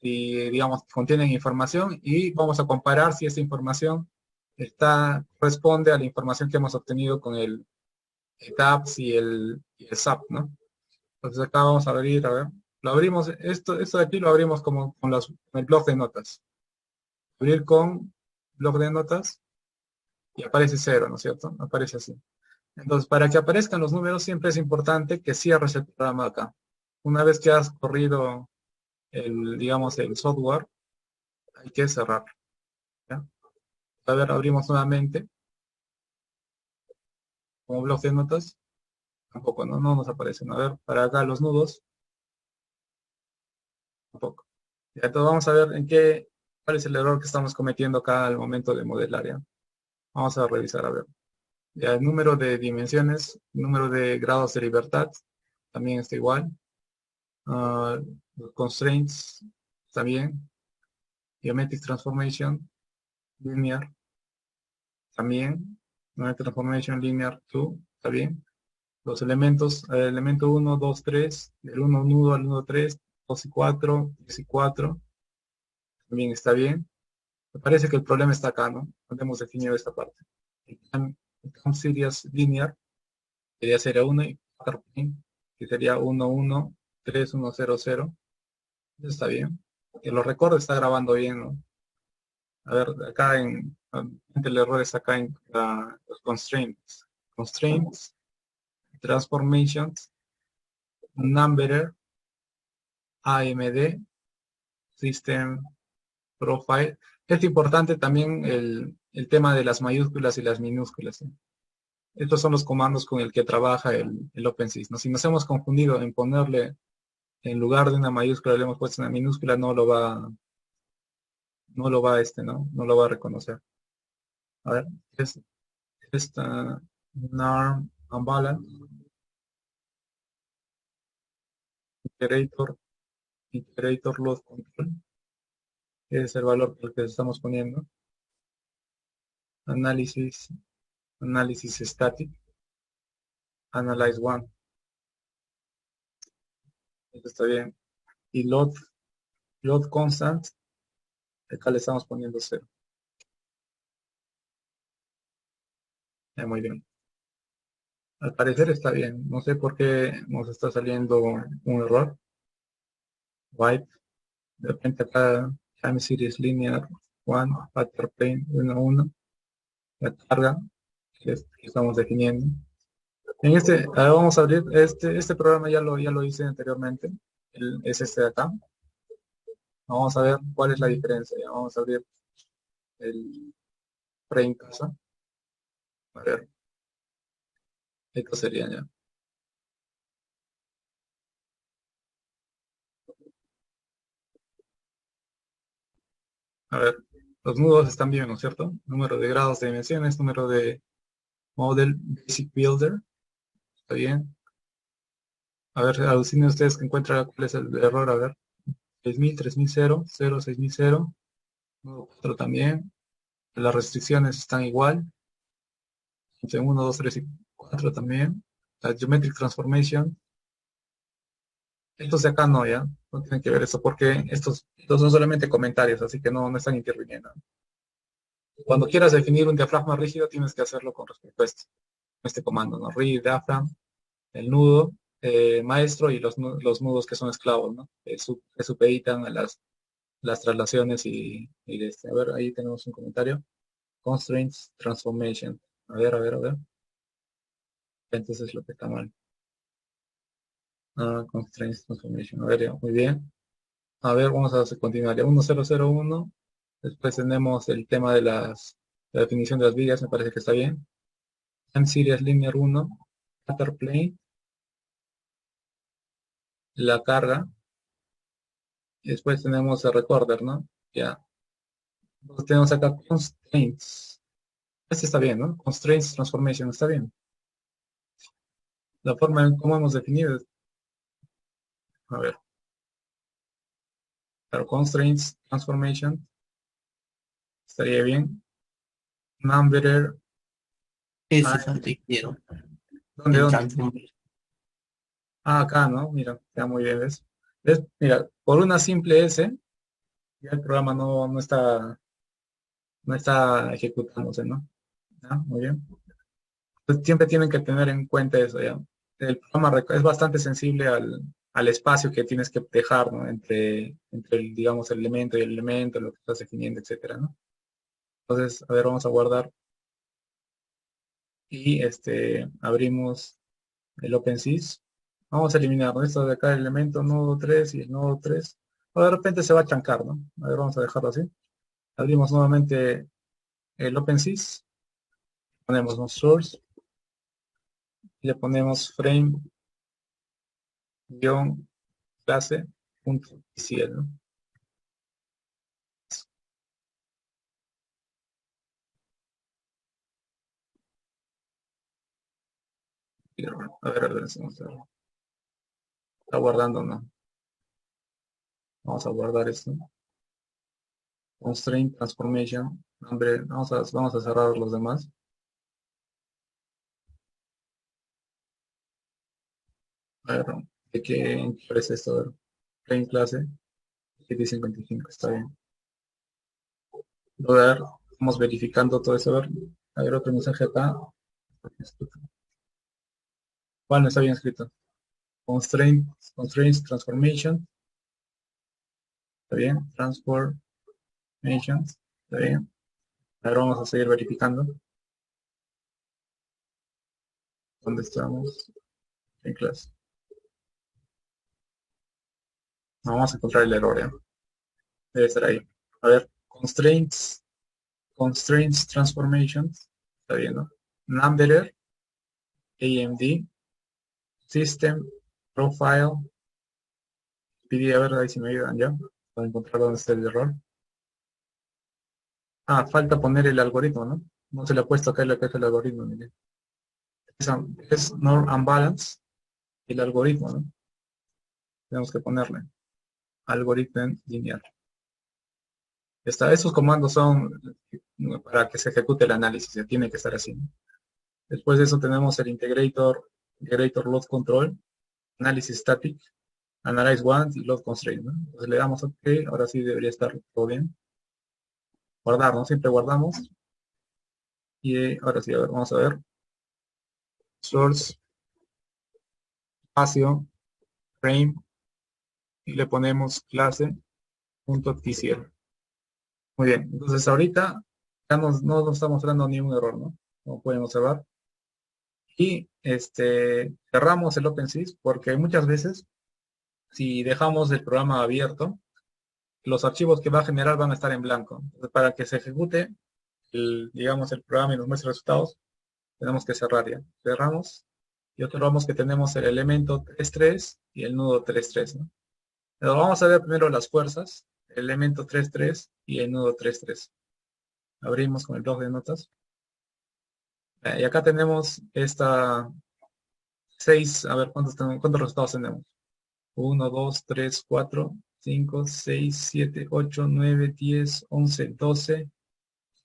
digamos, contienen información y vamos a comparar si esta información corresponde a la información que hemos obtenido con el TAPS y el SAP, ¿no? Entonces acá vamos a abrir, a ver, lo abrimos, esto de aquí lo abrimos como con el blog de notas. Abrir con blog de notas y aparece 0, ¿no es cierto? Aparece así. Entonces, para que aparezcan los números siempre es importante que cierres el programa acá. Una vez que has corrido digamos, el software, hay que cerrar. ¿Ya? A ver, abrimos nuevamente como blog de notas. Tampoco, no nos aparecen. A ver, para acá los nudos, tampoco. Ya, entonces vamos a ver cuál es el error que estamos cometiendo acá al momento de modelar. ¿Ya? Vamos a revisar, a ver. Ya, el número de dimensiones, número de grados de libertad, también está igual. Los constraints, también. Geometric transformation, linear, también. Geometric transformation, linear 2, está bien. Los elementos, el elemento 1, 2, 3, del 1 nudo al nudo 3, 2 y 4, 3 y 4, también está bien. Me parece que el problema está acá, ¿no? Donde hemos definido esta parte. El time series linear sería 0, 1 y pattern plane, que sería 1, 1, 3, 1, 0, 0. Eso está bien. Que lo recuerdo, está grabando bien, ¿no? A ver, acá el error está acá en los constraints. Constraints, transformations, numberer, AMD, system profile. Es importante también el tema de las mayúsculas y las minúsculas, ¿sí? Estos son los comandos con el que trabaja el OpenSys, ¿no? Si nos hemos confundido en ponerle, en lugar de una mayúscula, le hemos puesto una minúscula, no lo va, ¿no? No lo va a reconocer. A ver, es esta NARM unbalance, iterator load control, que es el valor que estamos poniendo. Análisis static, analyze one. Esto está bien. Y load constant, acá le estamos poniendo 0. Muy bien. Al parecer está bien. No sé por qué nos está saliendo un error. Wipe. De repente acá time series linear 1, pattern plane 1, 1. La carga que estamos definiendo. En vamos a abrir este programa, ya lo hice anteriormente. Es este de acá. Vamos a ver cuál es la diferencia. Ya vamos a abrir el frame casa. A ver, esto sería ya. A ver, los nudos están bien, ¿no es cierto? Número de grados de dimensiones, número de model basic builder. Está bien. A ver, alucinen ustedes que encuentran cuál es el error. A ver, 6000, 3000, 0, 6000, 0. Nudo 4 también. Las restricciones están igual. Entre 1, 2, 3 y 4 también. La geometric transformation. Estos de acá no, ya. No tienen que ver eso porque estos son solamente comentarios, así que no están interviniendo. Cuando quieras definir un diafragma rígido, tienes que hacerlo con respecto a este comando, ¿no? Read diaphragm, el nudo maestro y los nudos que son esclavos, ¿no? Que supeditan a las traslaciones a ver, ahí tenemos un comentario. Constraints transformation. A ver. Entonces es lo que está mal. Constraints transformation. A ver, ya, muy bien. A ver, vamos a continuar. Ya 1001. Después tenemos el tema de la definición de las vigas, me parece que está bien. Time series linear 1, pattern plane, la carga. Y después tenemos el recorder, ¿no? Ya. Entonces tenemos acá constraints. Este está bien, ¿no? Constraints transformation está bien. La forma en cómo hemos definido. A ver. Pero constraints transformation estaría bien. Numberer. Ese es el que quiero. ¿Dónde? Acá, ¿no? Mira, está muy bien, ¿ves? Mira, por una simple S, ya el programa no está ejecutándose, ¿no? Muy bien. Pues siempre tienen que tener en cuenta eso, ¿ya? El programa es bastante sensible al espacio que tienes que dejar, ¿no? Entre digamos, el elemento y el elemento, lo que estás definiendo, etcétera, ¿no? Entonces, a ver, vamos a guardar y abrimos el OpenSys. Vamos a eliminar, ¿no? Esto de acá, el elemento nodo 3 y el nodo 3. O de repente se va a trancar, ¿no? A ver, vamos a dejarlo así. Abrimos nuevamente el OpenSys. Ponemos un source. Y le ponemos frame-clase.pcl, ¿no? A ver, está guardando, ¿no? Vamos a guardar esto. Constraint transformation. Hombre, vamos a cerrar los demás. A ver, ¿de qué es esto? A ver, frame clase 755, está bien. A ver, estamos verificando todo eso. A ver otro mensaje acá. ¿Cuál no está bien escrito? Constraints transformation. ¿Está bien? Transformations. ¿Está bien? Ahora vamos a seguir verificando. ¿Dónde estamos? En clase. No, vamos a encontrar el error, ¿ya? Debe estar ahí. A ver, constraints transformations. Está bien, ¿no? Numberer, AMD, System, Profile, PD, a ver ahí si me ayudan ya, para encontrar dónde está el error. Ah, falta poner el algoritmo, ¿no? No se le ha puesto acá la caja del algoritmo, mire. Es norm and balance, el algoritmo, ¿no? Tenemos que ponerle algoritmo lineal. Esos comandos son para que se ejecute el análisis, ya tiene que estar así, ¿no? Después de eso tenemos el integrator load control, análisis static, analyze once y load constraint, ¿no? Entonces le damos OK, ahora sí debería estar todo bien. Guardar, ¿no? Siempre guardamos. Y ahora sí, a ver, vamos a ver. Source, espacio, frame, y le ponemos clase.tcl. Muy bien, entonces ahorita ya no nos está mostrando ni un error, ¿no? Como pueden observar. Y cerramos el OpenSys porque muchas veces, si dejamos el programa abierto, los archivos que va a generar van a estar en blanco. Entonces, para que se ejecute, digamos, el programa y nos muestre resultados, tenemos que cerrar ya. Cerramos y observamos que tenemos el elemento 3.3 y el nudo 3.3, ¿no? Pero vamos a ver primero las fuerzas, el elemento 3.3 y el nudo 3.3. Abrimos con el blog de notas. Y acá tenemos esta 6, a ver, ¿cuántos resultados tenemos? 1, 2, 3, 4, 5, 6, 7, 8, 9, 10, 11, 12,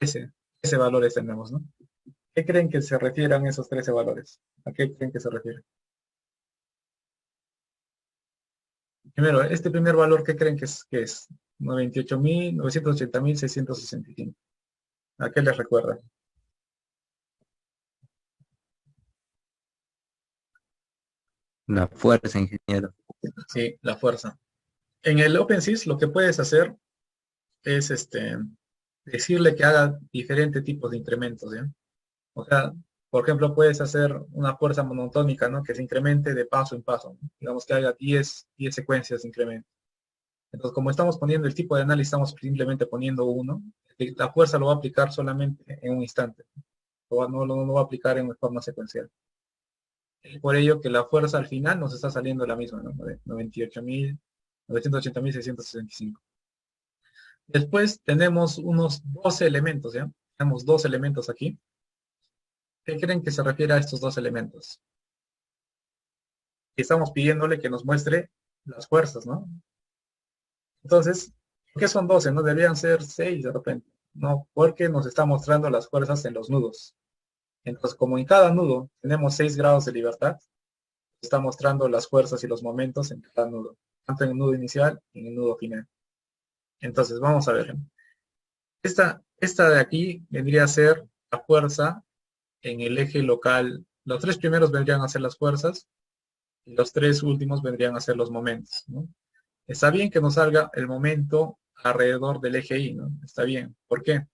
13. 13 valores tenemos, ¿no? ¿Qué creen que se refieran esos 13 valores? ¿A qué creen que se refiere? Primero, este primer valor, ¿qué creen que es? 98.980.665. ¿A qué les recuerda? La fuerza, ingeniero. Sí, la fuerza. En el OpenSys lo que puedes hacer es decirle que haga diferentes tipos de incrementos, ¿ya? O sea, por ejemplo, puedes hacer una fuerza monotónica, ¿no? Que se incremente de paso en paso, ¿no? Digamos que haga 10 secuencias de incremento. Entonces, como estamos poniendo el tipo de análisis, estamos simplemente poniendo uno, la fuerza lo va a aplicar solamente en un instante. No va a aplicar en forma secuencial. Es por ello que la fuerza al final nos está saliendo la misma, ¿no? 98.980.665. Después tenemos unos 12 elementos, ¿ya? Tenemos 2 elementos aquí. ¿Qué creen que se refiere a estos 2 elementos? Y estamos pidiéndole que nos muestre las fuerzas, ¿no? Entonces, ¿por qué son 12? No deberían ser 6 de repente. No, porque nos está mostrando las fuerzas en los nudos. Entonces, como en cada nudo tenemos 6 grados de libertad, está mostrando las fuerzas y los momentos en cada nudo, tanto en el nudo inicial y en el nudo final. Entonces, vamos a ver. Esta de aquí vendría a ser la fuerza en el eje local. Los 3 primeros vendrían a ser las fuerzas y los 3 últimos vendrían a ser los momentos, ¿no? Está bien que nos salga el momento alrededor del eje Y, ¿no? Está bien. ¿Por qué?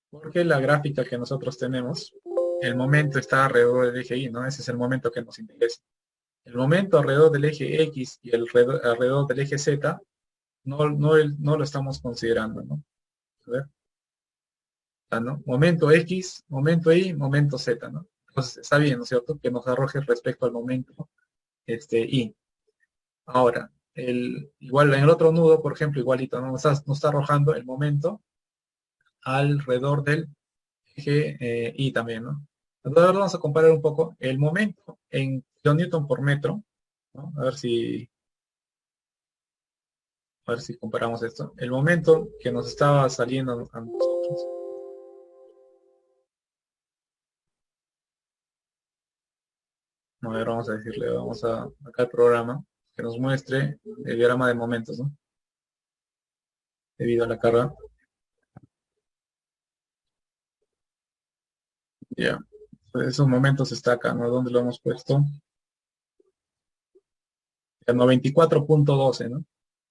Porque la gráfica que nosotros tenemos, el momento está alrededor del eje Y, ¿no? Ese es el momento que nos interesa. El momento alrededor del eje X y alrededor del eje Z, no lo estamos considerando, ¿no? A ver. ¿No? Momento X, momento Y, momento Z, ¿no? Entonces está bien, ¿no es cierto? Que nos arroje respecto al momento Y. Ahora, igual en el otro nudo, por ejemplo, igualito, ¿no? Nos está arrojando el momento alrededor del eje Y también, ¿no? Entonces ahora vamos a comparar un poco el momento en kilonewton por metro, ¿no? A ver si comparamos esto. El momento que nos estaba saliendo a nosotros. A ver, vamos a decirle, acá al programa, que nos muestre el diagrama de momentos, ¿no? Debido a la carga. Ya. Pues esos momentos está acá, ¿no? ¿Dónde lo hemos puesto? El 94.12, ¿no?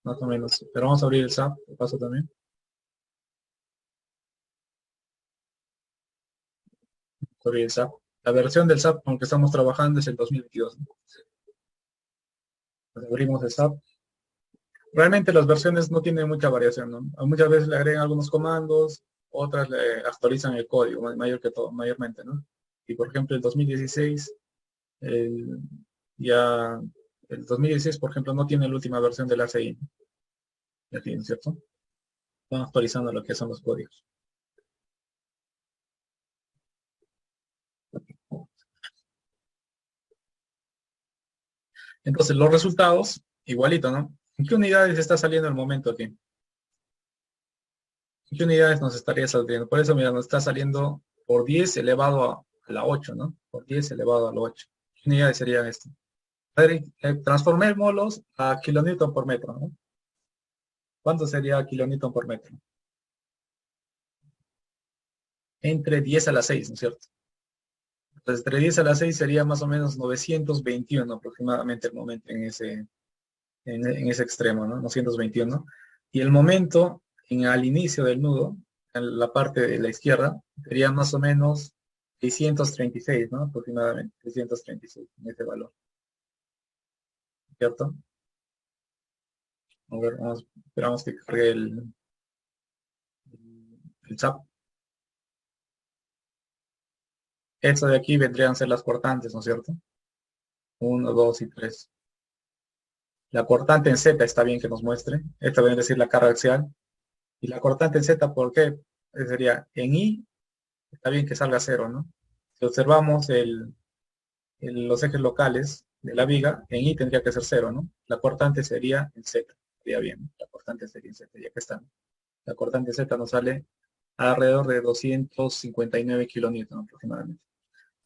Más o menos. Pero vamos a abrir el SAP, de paso también. Vamos a abrir el SAP. La versión del SAP con el que estamos trabajando es el 2022, ¿no? Pues abrimos el SAP. Realmente las versiones no tienen mucha variación, ¿no? Muchas veces le agregan algunos comandos, otras le actualizan el código, mayor que todo, mayormente, ¿no? Y por ejemplo, el 2016, el, ya, el 2016, por ejemplo, no tiene la última versión del ACI, ya tiene, ¿cierto? Van actualizando lo que son los códigos. Entonces, los resultados, igualito, ¿no? ¿En qué unidades está saliendo el momento aquí? ¿En qué unidades nos estaría saliendo? Por eso, mira, nos está saliendo por 10 elevado a la 8, ¿no? Por 10 elevado a la 8. ¿Qué unidades serían esto? A ver, transformémoslos a kilonewton por metro, ¿no? ¿Cuánto sería kilonewton por metro? Entre 10 a la 6, ¿no es cierto? Entonces, entre 10 a la 6 sería más o menos 921 aproximadamente el momento en ese extremo, ¿no? 921. Y el momento al inicio del nudo, en la parte de la izquierda, sería más o menos 636, ¿no? Aproximadamente, 636 en ese valor. ¿Cierto? A ver, esperamos que cargue el SAP. Esto de aquí vendrían a ser las cortantes, ¿no es cierto? 1, 2 y 3. La cortante en Z está bien que nos muestre. Esta viene a decir la carga axial. Y la cortante en Z, ¿por qué? Sería en I, está bien que salga 0, ¿no? Si observamos los ejes locales de la viga, en I tendría que ser 0, ¿no? La cortante sería en Z. Sería bien, la cortante sería en Z, ya que está. La cortante Z nos sale alrededor de 259 kilonewton aproximadamente.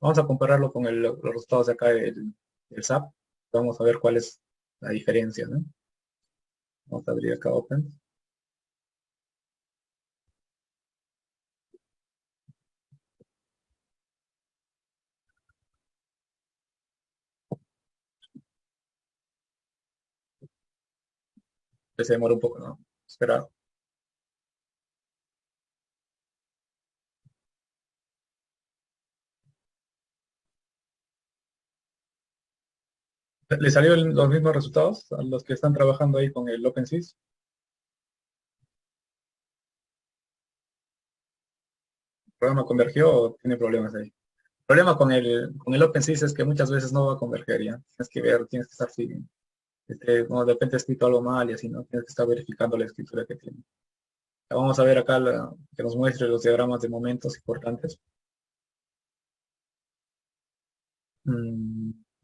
Vamos a compararlo con los resultados de acá del SAP. Vamos a ver cuál es la diferencia, ¿no? Vamos a abrir acá Open. Se demora un poco, ¿no? Esperar. ¿Le salieron los mismos resultados a los que están trabajando ahí con el OpenSys? ¿El programa convergió o tiene problemas ahí? El problema con el OpenSys es que muchas veces no va a converger, ¿ya? Tienes que ver, tienes que estar siguiendo. No, de repente ha escrito algo mal y así, ¿no? Tienes que estar verificando la escritura que tiene. Vamos a ver acá que nos muestre los diagramas de momentos importantes.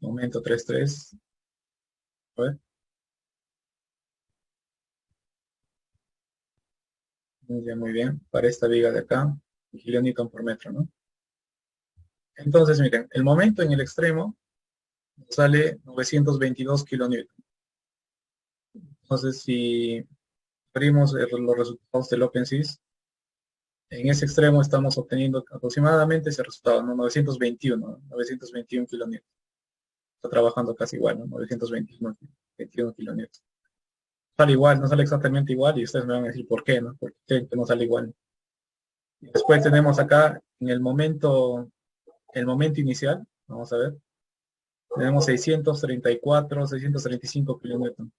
Momento 3.3. A ver. Muy bien. Para esta viga de acá, kilonewton por metro, ¿no? Entonces, miren, el momento en el extremo sale 922 kilonewton. Entonces, si abrimos los resultados del OpenSys, en ese extremo estamos obteniendo aproximadamente ese resultado, ¿no? 921 kilonewton. Está trabajando casi igual, ¿no? 921 kilonewton. Sale igual, no sale exactamente igual y ustedes me van a decir por qué, ¿no? ¿Por qué no sale igual? Y después tenemos acá en el momento inicial, vamos a ver, tenemos 634, 635 kilonewton.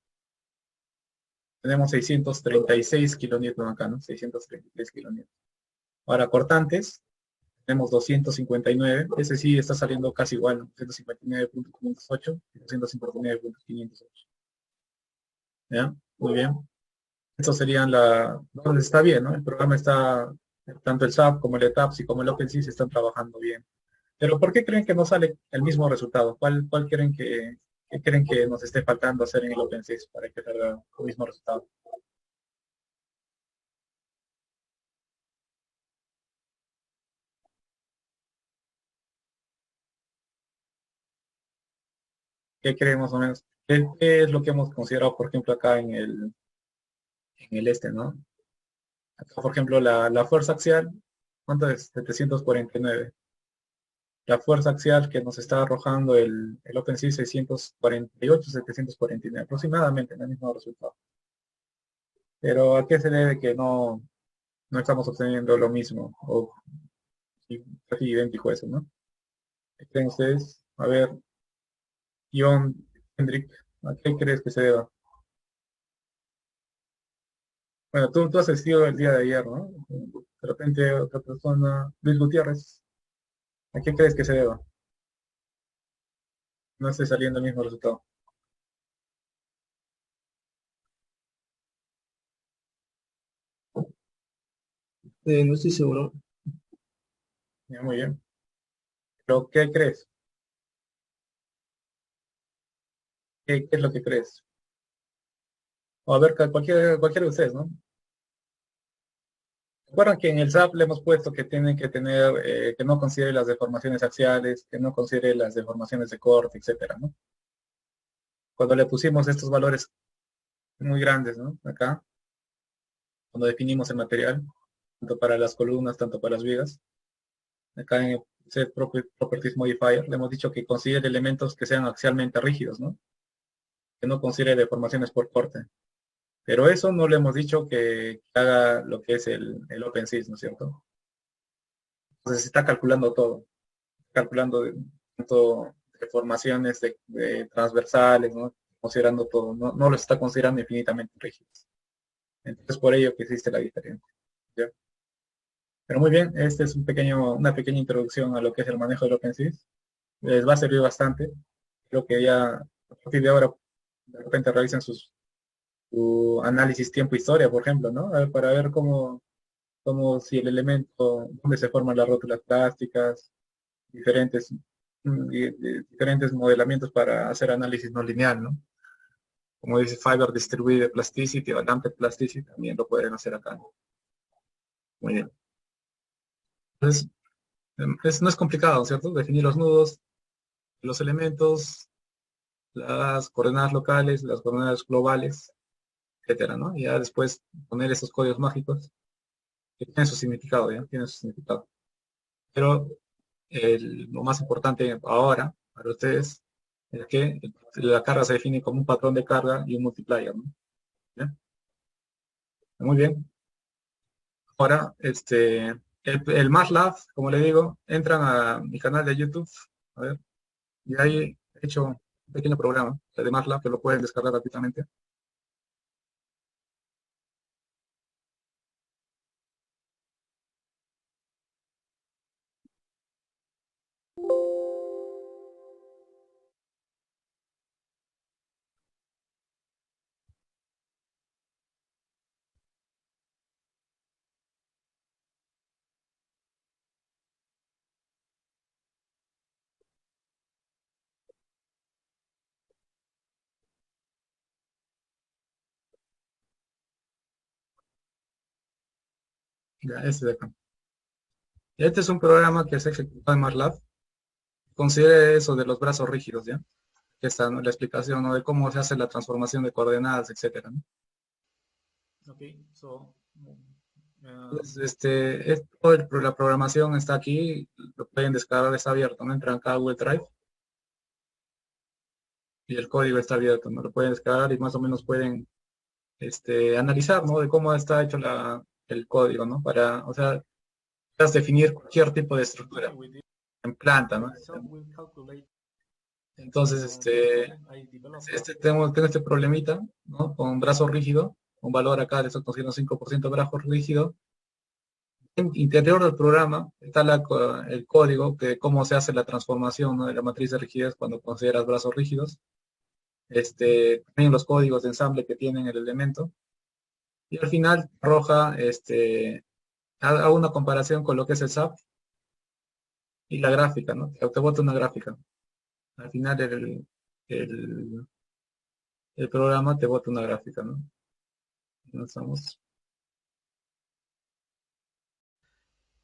Tenemos 636 kilonewton acá, ¿no? 636 kilonewton. Ahora, cortantes, tenemos 259. Ese sí está saliendo casi igual, ¿no? 259.508 y 259.508. ¿Ya? Muy bien. Estos serían donde está bien, ¿no? El programa está, tanto el SAP como el ETAPS y como el OpenSys están trabajando bien. Pero ¿por qué creen que no sale el mismo resultado? ¿Cuál creen que nos esté faltando hacer en el OpenSys para que salga el mismo resultado? ¿Qué creen más o menos? ¿Qué es lo que hemos considerado, por ejemplo, acá en el ¿no? Acá, por ejemplo, la fuerza axial, ¿cuánto es? 749. la fuerza axial que nos está arrojando el OpenSea 648, 749, aproximadamente en el mismo resultado. Pero ¿a qué se debe que no estamos obteniendo lo mismo? O casi idéntico eso, ¿no? ¿Qué creen ustedes? A ver, John, Hendrik, ¿a qué crees que se deba? Bueno, tú has asistido el día de ayer, ¿no? De repente otra persona, Luis Gutiérrez, ¿a qué crees que se deba? No esté saliendo el mismo resultado. No estoy seguro. Ya, muy bien. ¿Pero qué crees? ¿Qué es lo que crees? O a ver, cualquiera de ustedes, ¿no? Recuerdan que en el SAP le hemos puesto que tienen que tener, que no considere las deformaciones axiales, que no considere las deformaciones de corte, etcétera, ¿no? Cuando le pusimos estos valores muy grandes, ¿no? Acá, cuando definimos el material, tanto para las columnas, tanto para las vigas, acá en el Set Properties Modifier, le hemos dicho que considere elementos que sean axialmente rígidos, ¿no? Que no considere deformaciones por corte. Pero eso no le hemos dicho que haga lo que es el OpenSys, ¿no es cierto? Entonces se está calculando todo, calculando tanto deformaciones de transversales, ¿no? Considerando todo, no lo está considerando infinitamente rígidos. Entonces por ello que existe la diferencia. ¿Ya? Pero muy bien, este es una pequeña introducción a lo que es el manejo del OpenSys. Les va a servir bastante. Creo que ya a partir de ahora de repente realicen su análisis tiempo-historia, por ejemplo, ¿no? Para ver cómo si el elemento, dónde se forman las rótulas plásticas, diferentes, diferentes modelamientos para hacer análisis no lineal, ¿no? Como dice Fiber Distributed Plasticity o Damped Plasticity, también lo pueden hacer acá, ¿no? Muy bien. Entonces, no es complicado, ¿cierto? Definir los nudos, los elementos, las coordenadas locales, las coordenadas globales, etcétera, ¿no? Y ya después poner esos códigos mágicos que tienen su significado, ¿ya? Tienen su significado. Pero lo más importante ahora para ustedes es que la carga se define como un patrón de carga y un multiplier, ¿no? ¿Ya? Muy bien. Ahora, el MATLAB, como le digo, entran a mi canal de YouTube, a ver, y ahí he hecho un pequeño programa de MATLAB que lo pueden descargar gratuitamente. Ya, este de acá. Este es un programa que se ejecutado en MATLAB. Considere eso de los brazos rígidos, ¿ya? Que está, ¿no? La explicación, ¿no? De cómo se hace la transformación de coordenadas, etcétera, ¿no? Okay, so, pues, la programación está aquí, lo pueden descargar, está abierto, ¿no? Entran acá a Google Drive y el código está abierto, ¿no? Lo pueden descargar y más o menos pueden analizar, ¿no? De cómo está hecho el código, ¿no? O sea, puedes definir cualquier tipo de estructura en planta, ¿no? Entonces, tengo este problemita, ¿no? Con brazo rígido, un valor acá de estoy consiguiendo 5% brazo rígido. En interior del programa está el código que cómo se hace la transformación, ¿no? De la matriz de rigidez cuando consideras brazos rígidos. También los códigos de ensamble que tienen el elemento. Y al final arroja, hago una comparación con lo que es el SAP y la gráfica, ¿no? Te bota una gráfica. Al final el, el programa te bota una gráfica, ¿no? No estamos.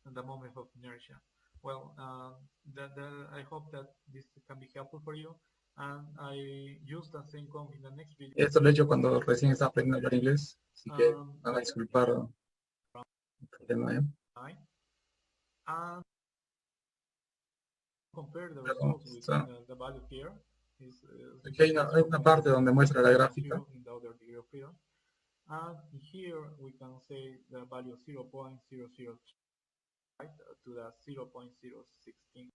The moment of inertia. Well, I hope that this can be helpful for you. And I use that same code in the next video. Esto lo he hecho cuando recién estaba aprendiendo a hablar inglés, así que van a disculpar el problema, ¿eh? And Pero, o sea, aquí hay una parte donde muestra la gráfica. And here we can say the value 0.002 right to the 0.016.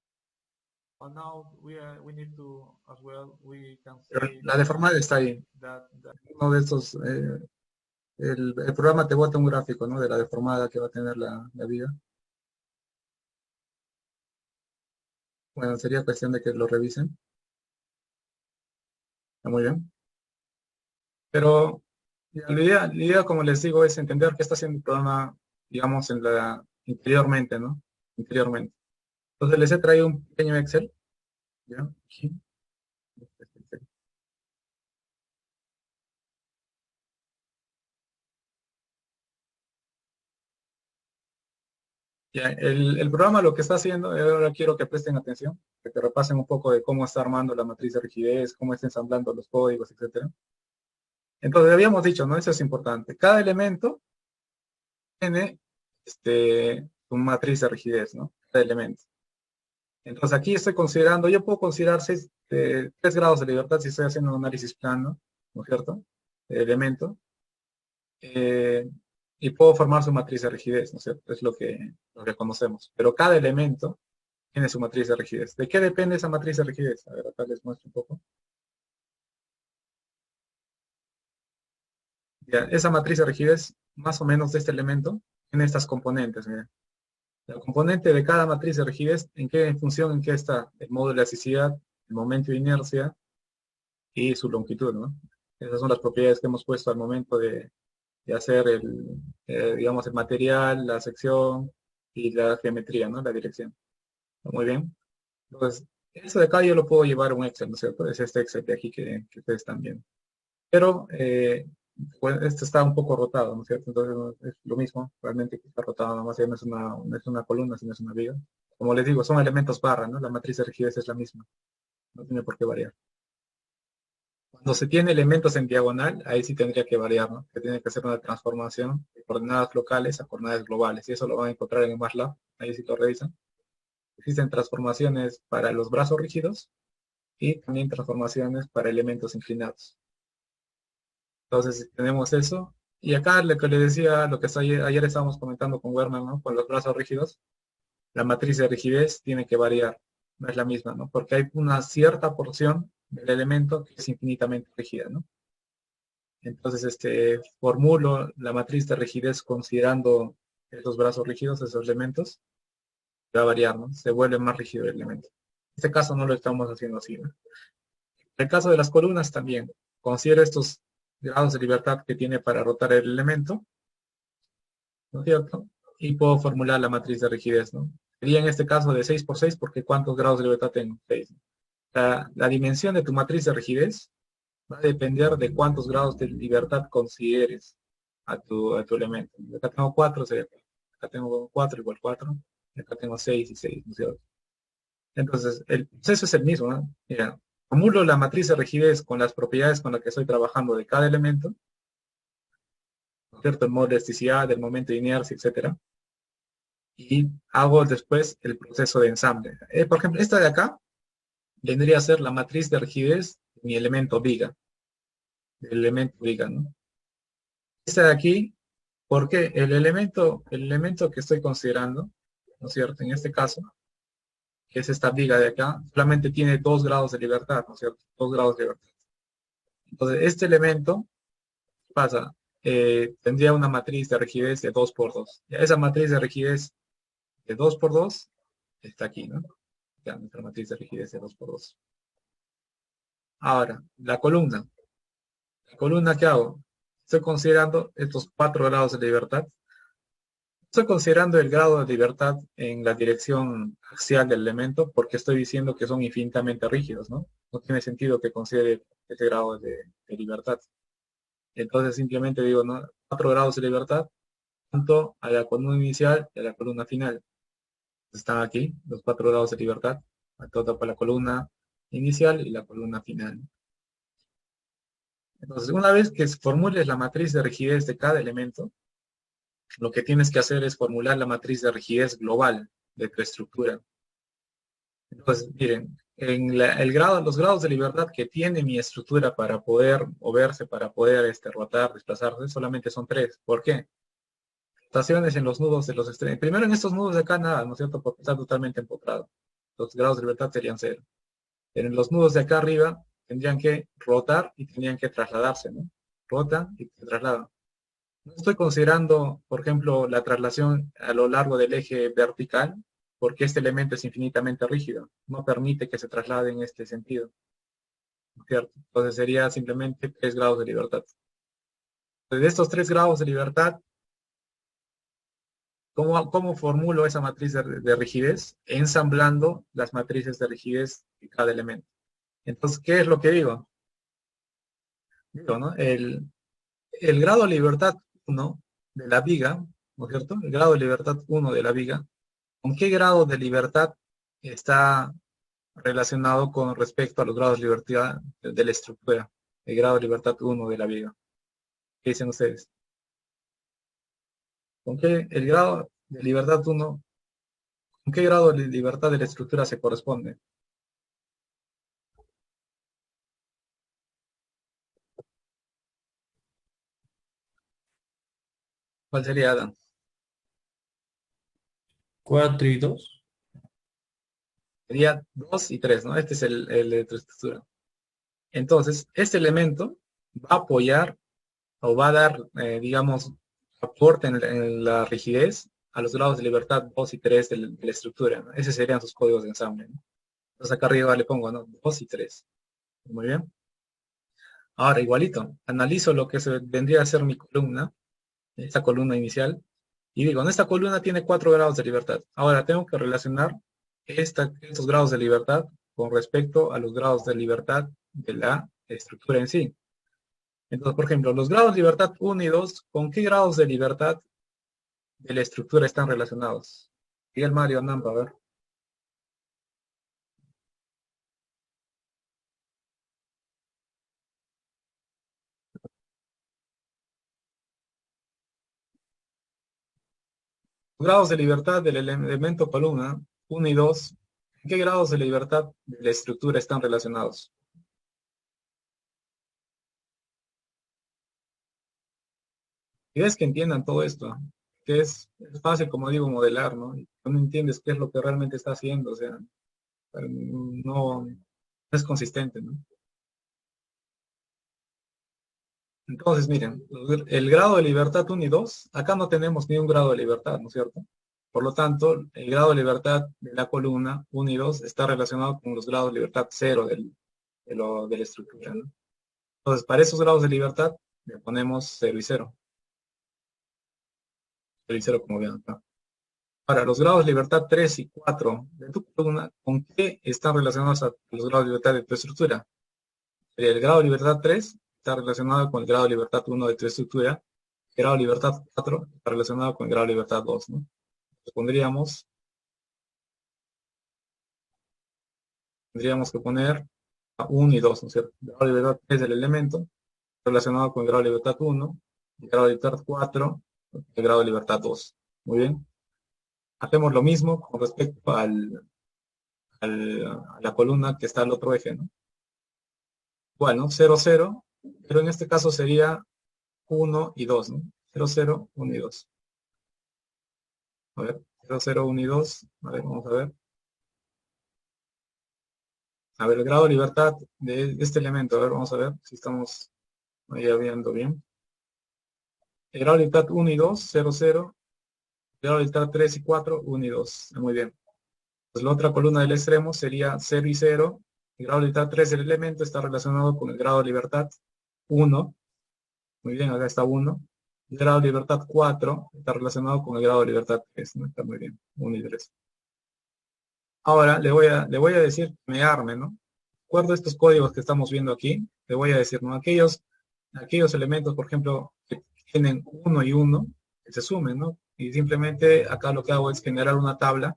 And now we need to as well we can Pero say la deformada está ahí. that Uno de estos, el programa te bota un gráfico, ¿no? De la deformada que va a tener la viga. Bueno, sería cuestión de que lo revisen. Está muy bien. Pero ya, la idea, como les digo, es entender qué está haciendo el programa, digamos, interiormente, ¿no? Interiormente. Entonces les he traído un pequeño Excel. ¿Ya? Aquí. Ya, el programa lo que está haciendo, ahora quiero que presten atención, que repasen un poco de cómo está armando la matriz de rigidez, cómo está ensamblando los códigos, etc. Entonces habíamos dicho, ¿no? Eso es importante. Cada elemento tiene su matriz de rigidez, ¿no? Cada elemento. Entonces aquí estoy considerando, yo puedo considerar 3 grados de libertad si estoy haciendo un análisis plano, ¿no es cierto? De elemento. Y puedo formar su matriz de rigidez, ¿no es cierto? Es lo que conocemos. Pero cada elemento tiene su matriz de rigidez. ¿De qué depende esa matriz de rigidez? A ver, acá les muestro un poco. Ya, esa matriz de rigidez, más o menos de este elemento, tiene estas componentes, miren. La componente de cada matriz de rigidez, ¿en función en qué está? El modo de elasticidad, el momento de inercia y su longitud, ¿no? Esas son las propiedades que hemos puesto al momento de hacer digamos, el material, la sección y la geometría, ¿no? La dirección. Muy bien. Entonces, eso de acá yo lo puedo llevar a un Excel, ¿no es cierto? Es este Excel de aquí que ustedes están viendo. Pero, pues, este está un poco rotado, ¿no es cierto? Entonces, es lo mismo, realmente que está rotado, nomás ya no es una columna, sino es una viga. Como les digo, son elementos barra, ¿no? La matriz de rigidez es la misma. No tiene por qué variar. Cuando se tiene elementos en diagonal, ahí sí tendría que variar, ¿no? Que tiene que hacer una transformación de coordenadas locales a coordenadas globales. Y eso lo van a encontrar en el MATLAB. Ahí sí lo revisan. Existen transformaciones para los brazos rígidos y también transformaciones para elementos inclinados. Entonces tenemos eso. Y acá lo que les decía, lo que ayer estábamos comentando con Werner, ¿no? Con los brazos rígidos, la matriz de rigidez tiene que variar. No es la misma, ¿no? Porque hay una cierta porción del elemento que es infinitamente rígida, ¿no? Entonces, formulo la matriz de rigidez considerando esos brazos rígidos, esos elementos, va a variar, ¿no? Se vuelve más rígido el elemento. En este caso no lo estamos haciendo así, ¿no? En el caso de las columnas también, considero estos grados de libertad que tiene para rotar el elemento, ¿no es cierto? Y puedo formular la matriz de rigidez, ¿no? Sería en este caso de 6 por 6, porque ¿cuántos grados de libertad tengo? 6. La dimensión de tu matriz de rigidez va a depender de cuántos grados de libertad consideres a tu elemento. Acá tengo 4, acá tengo 4 igual 4, y acá tengo 6 y 6, ¿no es cierto? Entonces, el proceso es el mismo, ¿no? Mira, formulo la matriz de rigidez con las propiedades con las que estoy trabajando de cada elemento, ¿no es cierto? El modo de elasticidad, el momento de inercia, etc. Y hago después el proceso de ensamble. Por ejemplo, esta de acá vendría a ser la matriz de rigidez de mi elemento viga. El elemento viga, ¿no? Esta de aquí, porque el elemento que estoy considerando, ¿no es cierto? En este caso, que es esta viga de acá, solamente tiene 2 grados de libertad, ¿no es cierto? 2 grados de libertad. Entonces, este elemento pasa, tendría una matriz de rigidez de 2 por 2. Ya esa matriz de rigidez de 2 por 2 está aquí, ¿no? Ya nuestra matriz de rigidez de 2 por 2. Ahora, la columna. ¿La columna qué hago? Estoy considerando estos 4 grados de libertad. Estoy considerando el grado de libertad en la dirección axial del elemento porque estoy diciendo que son infinitamente rígidos, ¿no? No tiene sentido que considere este grado de libertad. Entonces simplemente digo, ¿no? 4 grados de libertad, tanto a la columna inicial y a la columna final. Están aquí los 4 grados de libertad, tanto para la columna inicial y la columna final. Entonces, una vez que formules la matriz de rigidez de cada elemento, lo que tienes que hacer es formular la matriz de rigidez global de tu estructura. Entonces, miren, los grados de libertad que tiene mi estructura para poder moverse, para poder rotar, desplazarse, solamente son 3. ¿Por qué? Rotaciones en los nudos de los extremos. Primero en estos nudos de acá nada, ¿no es cierto? Porque está totalmente empotrado. Los grados de libertad serían 0. Pero en los nudos de acá arriba tendrían que rotar y tendrían que trasladarse, ¿no? Rotan y se trasladan. No estoy considerando, por ejemplo, la traslación a lo largo del eje vertical, porque este elemento es infinitamente rígido. No permite que se traslade en este sentido. ¿Cierto? Entonces sería simplemente 3 grados de libertad. Entonces, de estos 3 grados de libertad, ¿cómo formulo esa matriz de rigidez? Ensamblando las matrices de rigidez de cada elemento. Entonces, ¿qué es lo que digo? Digo, ¿no? El grado de libertad 1 de la viga, ¿no es cierto? El grado de libertad 1 de la viga, ¿con qué grado de libertad está relacionado con respecto a los grados de libertad de la estructura? El grado de libertad 1 de la viga. ¿Qué dicen ustedes? ¿Con qué el grado de libertad 1, con qué grado de libertad de la estructura se corresponde? ¿Cuál sería, Adam? 4 y 2. Sería 2 y 3, ¿no? Este es el de tu estructura. Entonces, este elemento va a apoyar o va a dar, digamos, aporte en la rigidez a los grados de libertad 2 y 3 de la estructura, ¿no? Esos serían sus códigos de ensamble, ¿no? Entonces acá arriba le pongo, ¿no? 2 y 3. Muy bien. Ahora, igualito, analizo lo que vendría a ser mi columna, esta columna inicial, y digo, esta columna tiene 4 grados de libertad. Ahora tengo que relacionar estos grados de libertad con respecto a los grados de libertad de la estructura en sí. Entonces, por ejemplo, los grados de libertad 1 y 2, ¿con qué grados de libertad de la estructura están relacionados? Y el Mario Nampa, a ver. Grados de libertad del elemento columna 1 y 2, ¿en qué grados de libertad de la estructura están relacionados? Y es que entiendan todo esto, que es fácil, como digo, modelar, ¿no? Y no entiendes qué es lo que realmente está haciendo, o sea, no es consistente, ¿no? Entonces, miren, el grado de libertad 1 y 2, acá no tenemos ni un grado de libertad, ¿no es cierto? Por lo tanto, el grado de libertad de la columna 1 y 2 está relacionado con los grados de libertad 0 de la estructura, ¿no? Entonces, para esos grados de libertad, le ponemos 0 y 0. 0 y 0, como ven acá. Ahora, los grados de libertad 3 y 4 de tu columna, ¿con qué están relacionados a los grados de libertad de tu estructura? El grado de libertad 3 está relacionado con el grado de libertad 1 de tu estructura. El grado de libertad 4 está relacionado con el grado de libertad 2, ¿no? Entonces, tendríamos que poner 1 y 2, ¿no es cierto? El grado de libertad 3 del elemento relacionado con el grado de libertad 1, el grado de libertad 4, el grado de libertad 2. Muy bien. Hacemos lo mismo con respecto a la columna que está al otro eje, ¿no? Bueno, 0, 0, pero en este caso sería 1 y 2, ¿no? 0, 0, 1 y 2. A ver, 0, 0, 1 y 2. A ver, vamos a ver. A ver, el grado de libertad de este elemento. A ver, vamos a ver si estamos ahí viendo bien. El grado de libertad 1 y 2, 0, 0. El grado de libertad 3 y 4, 1 y 2. Muy bien. Pues la otra columna del extremo sería 0 y 0. El grado de libertad 3 del elemento está relacionado con el grado de libertad 1. Muy bien, acá está 1. El grado de libertad 4 está relacionado con el grado de libertad 3. ¿No? Está muy bien, 1 y 3. Ahora le voy a decir que me arme, ¿no? De acuerdo a estos códigos que estamos viendo aquí, le voy a decir, ¿no? Aquellos elementos, por ejemplo, que tienen 1 y 1, que se sumen, ¿no? Y simplemente acá lo que hago es generar una tabla,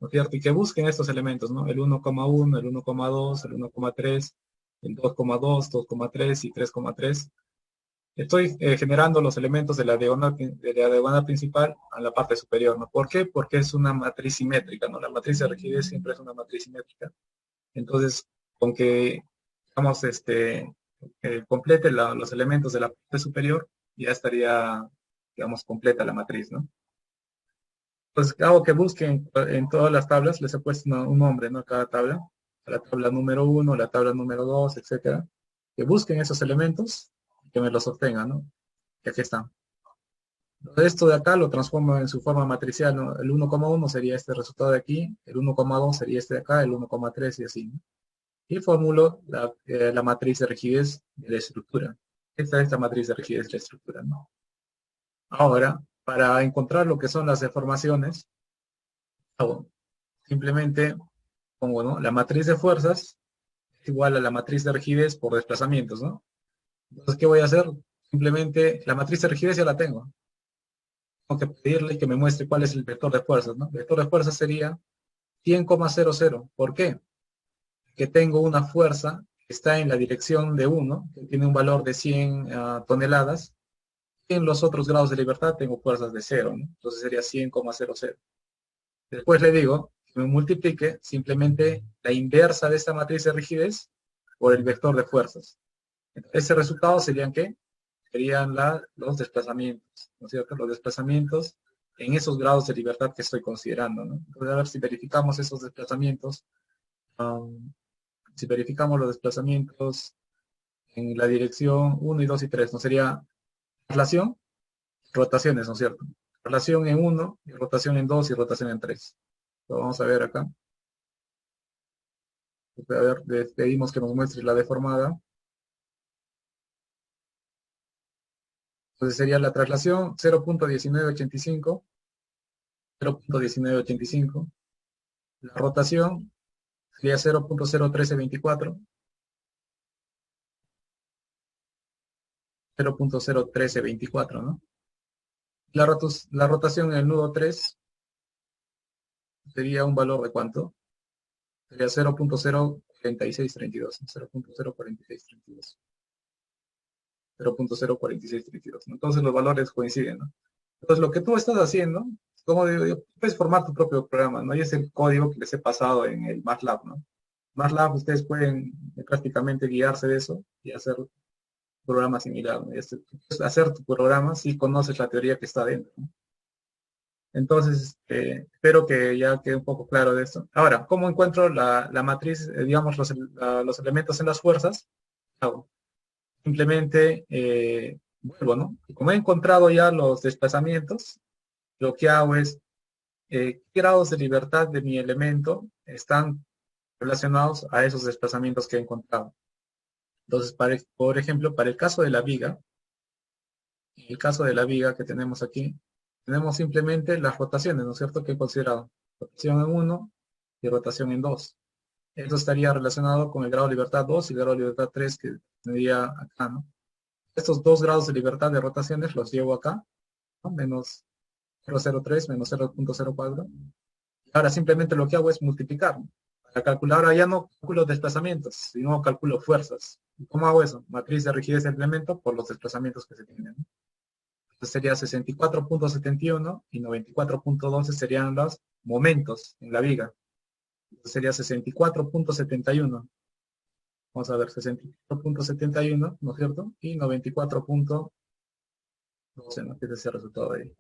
¿no es cierto? Y que busquen estos elementos, ¿no? El 1,1, el 1,2, el 1,3, el 2,2, 2,3 y 3,3. Estoy generando los elementos de la diagonal principal a la parte superior, ¿no? ¿Por qué? Porque es una matriz simétrica, ¿no? La matriz de rigidez siempre es una matriz simétrica. Entonces, con que, digamos, complete los elementos de la parte superior, ya estaría, digamos, completa la matriz, ¿no? Pues hago que busquen en todas las tablas, les he puesto un nombre, ¿no? A cada tabla, a la tabla número 1, la tabla número 2, etcétera. Que busquen esos elementos y que me los obtengan, ¿no? Y aquí están. Esto de acá lo transformo en su forma matricial, ¿no? El 1,1 sería este resultado de aquí, el 1,2 sería este de acá, el 1,3 y así, ¿no? Y formulo la matriz de rigidez de la estructura. Esta es la matriz de rigidez de la estructura, ¿no? Ahora, para encontrar lo que son las deformaciones, simplemente pongo, ¿no? La matriz de fuerzas es igual a la matriz de rigidez por desplazamientos, ¿no? Entonces, ¿qué voy a hacer? Simplemente la matriz de rigidez ya la tengo. Tengo que pedirle que me muestre cuál es el vector de fuerzas, ¿no? El vector de fuerzas sería 100,00. ¿Por qué? Que tengo una fuerza que está en la dirección de 1, que tiene un valor de 100 toneladas, y en los otros grados de libertad tengo fuerzas de 0, ¿no? Entonces sería 100,00. Después le digo que me multiplique simplemente la inversa de esta matriz de rigidez por el vector de fuerzas. Ese resultado serían, ¿qué? Serían los desplazamientos, ¿no es cierto? Los desplazamientos en esos grados de libertad que estoy considerando, ¿no? Entonces, a ver si verificamos esos desplazamientos. Si verificamos los desplazamientos en la dirección 1 y 2 y 3, ¿no? Sería traslación, rotaciones, ¿no es cierto? Rotación en 1, y rotación en 2 y rotación en 3. Lo vamos a ver acá. A ver, le pedimos que nos muestre la deformada. Entonces sería la traslación 0.1985, 0.1985. La rotación sería 0.01324, 0.01324, ¿no? La rotación en el nudo 3 sería un valor de ¿cuánto? Sería 0.04632, 0.04632. 0.04632, ¿no? Entonces los valores coinciden, ¿no? Entonces lo que tú estás haciendo, como digo yo, puedes formar tu propio programa, ¿no? Y es el código que les he pasado en el MATLAB, ¿no? MATLAB ustedes pueden prácticamente guiarse de eso y hacer un programa similar, ¿no? Hacer tu programa si conoces la teoría que está dentro, ¿no? Entonces, espero que ya quede un poco claro de esto. Ahora, ¿cómo encuentro la matriz, digamos, los elementos en las fuerzas? Simplemente vuelvo, ¿no? Como he encontrado ya los desplazamientos, lo que hago es, ¿qué grados de libertad de mi elemento están relacionados a esos desplazamientos que he encontrado? Entonces, por ejemplo, para el caso de la viga, en el caso de la viga que tenemos aquí, tenemos simplemente las rotaciones, ¿no es cierto?, que he considerado. Rotación en 1 y rotación en 2. Eso estaría relacionado con el grado de libertad 2 y el grado de libertad 3 que tendría acá, ¿no? Estos 2 grados de libertad de rotaciones los llevo acá, ¿no? Menos 0,03 menos 0.04. Ahora simplemente lo que hago es multiplicar, ¿no? Para calcular, ahora ya no calculo desplazamientos, sino calculo fuerzas. ¿Cómo hago eso? Matriz de rigidez del elemento por los desplazamientos que se tienen, ¿no? Entonces sería 64.71 y 94.12 serían los momentos en la viga. Entonces sería 64.71. Vamos a ver, 64.71, ¿no es cierto? Y 94.12, ¿no? Que es ese resultado de ahí.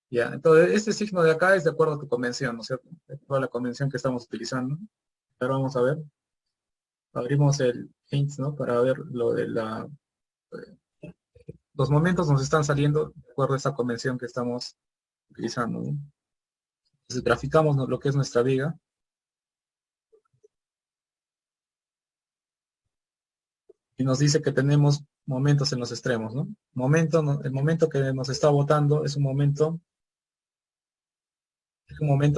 Ya, entonces este signo de acá es de acuerdo a tu convención, ¿no es cierto? De acuerdo a la convención que estamos utilizando. Ahora vamos a ver. Abrimos el Paint, ¿no? Para ver lo de los momentos nos están saliendo de acuerdo a esta convención que estamos utilizando, ¿no? Entonces graficamos lo que es nuestra viga. Y nos dice que tenemos momentos en los extremos, ¿no? El momento que nos está botando es un momento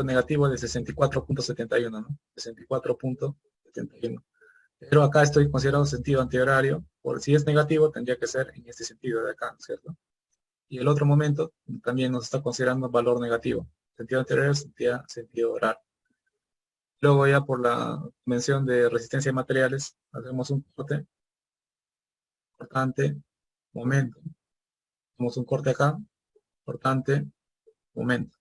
negativo de 64.71, ¿no? 64.71. Pero acá estoy considerando sentido antihorario. Por si es negativo, tendría que ser en este sentido de acá, ¿cierto? Y el otro momento también nos está considerando valor negativo. Sentido antihorario, sentido horario. Luego ya por la convención de resistencia de materiales, hacemos un corte importante momento. Tenemos un corte acá, cortante, momento.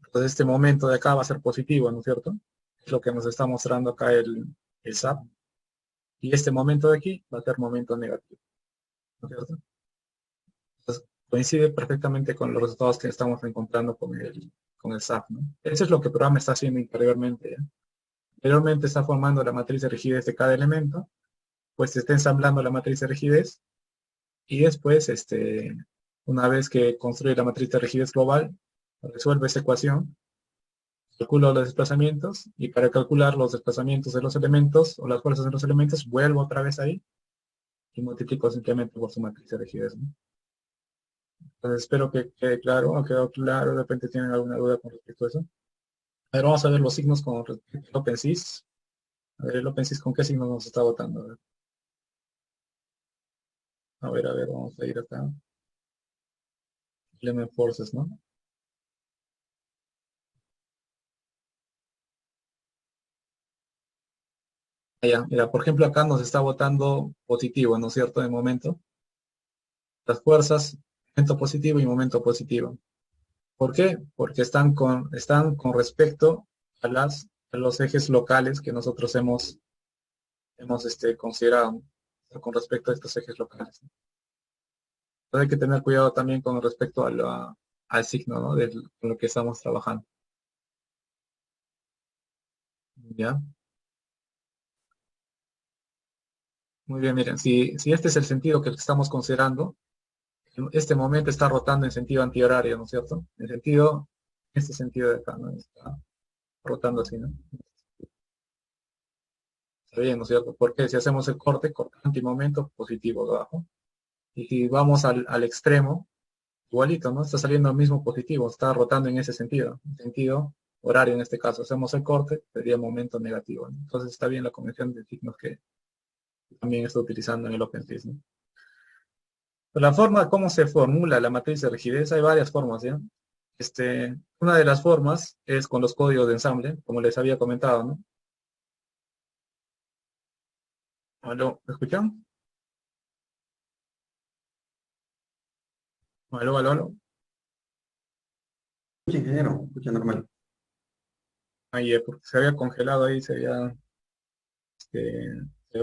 Entonces este momento de acá va a ser positivo, ¿no es cierto? Es lo que nos está mostrando acá el SAP. Y este momento de aquí va a ser momento negativo, ¿no es cierto? Entonces coincide perfectamente con los resultados que estamos encontrando con el SAP, ¿no? Eso es lo que el programa está haciendo interiormente, ¿ya? Anteriormente está formando la matriz de rigidez de cada elemento, pues se está ensamblando la matriz de rigidez y después, una vez que construye la matriz de rigidez global, resuelve esa ecuación, calculo los desplazamientos y para calcular los desplazamientos de los elementos o las fuerzas de los elementos, vuelvo otra vez ahí y multiplico simplemente por su matriz de rigidez, ¿no? Entonces espero que quede claro, ha quedado claro, de repente tienen alguna duda con respecto a eso. A ver, vamos a ver los signos con respecto al OpenSys. A ver, el OpenSys con qué signos nos está votando. A ver, vamos a ir acá. Element Forces, ¿no? Allá, mira, por ejemplo, acá nos está votando positivo, ¿no es cierto? De momento. Las fuerzas, momento positivo y momento positivo. ¿Por qué? Porque están con respecto a los ejes locales que nosotros hemos considerado, ¿no? Con respecto a estos ejes locales, ¿no? Entonces hay que tener cuidado también con respecto al signo, ¿no? Con lo que estamos trabajando. ¿Ya? Muy bien, miren, si este es el sentido que estamos considerando, este momento está rotando en sentido antihorario, ¿no es cierto? Este sentido de acá, ¿no? Está rotando así, ¿no? Está bien, ¿no es cierto? Porque si hacemos el corte antimomento positivo de abajo, y si vamos al extremo, igualito, ¿no? Está saliendo el mismo positivo, está rotando en ese sentido, horario en este caso. Hacemos el corte, sería momento negativo, ¿no? Entonces está bien la convención de signos que también está utilizando en el OpenSys, ¿no? La forma, cómo se formula la matriz de rigidez, hay varias formas, ¿ya? Una de las formas es con los códigos de ensamble, como les había comentado, ¿no? ¿Aló? ¿Me escuchan? ¿Aló? Escucha, ingeniero, escucha normal. Ahí, porque se había congelado ahí, se había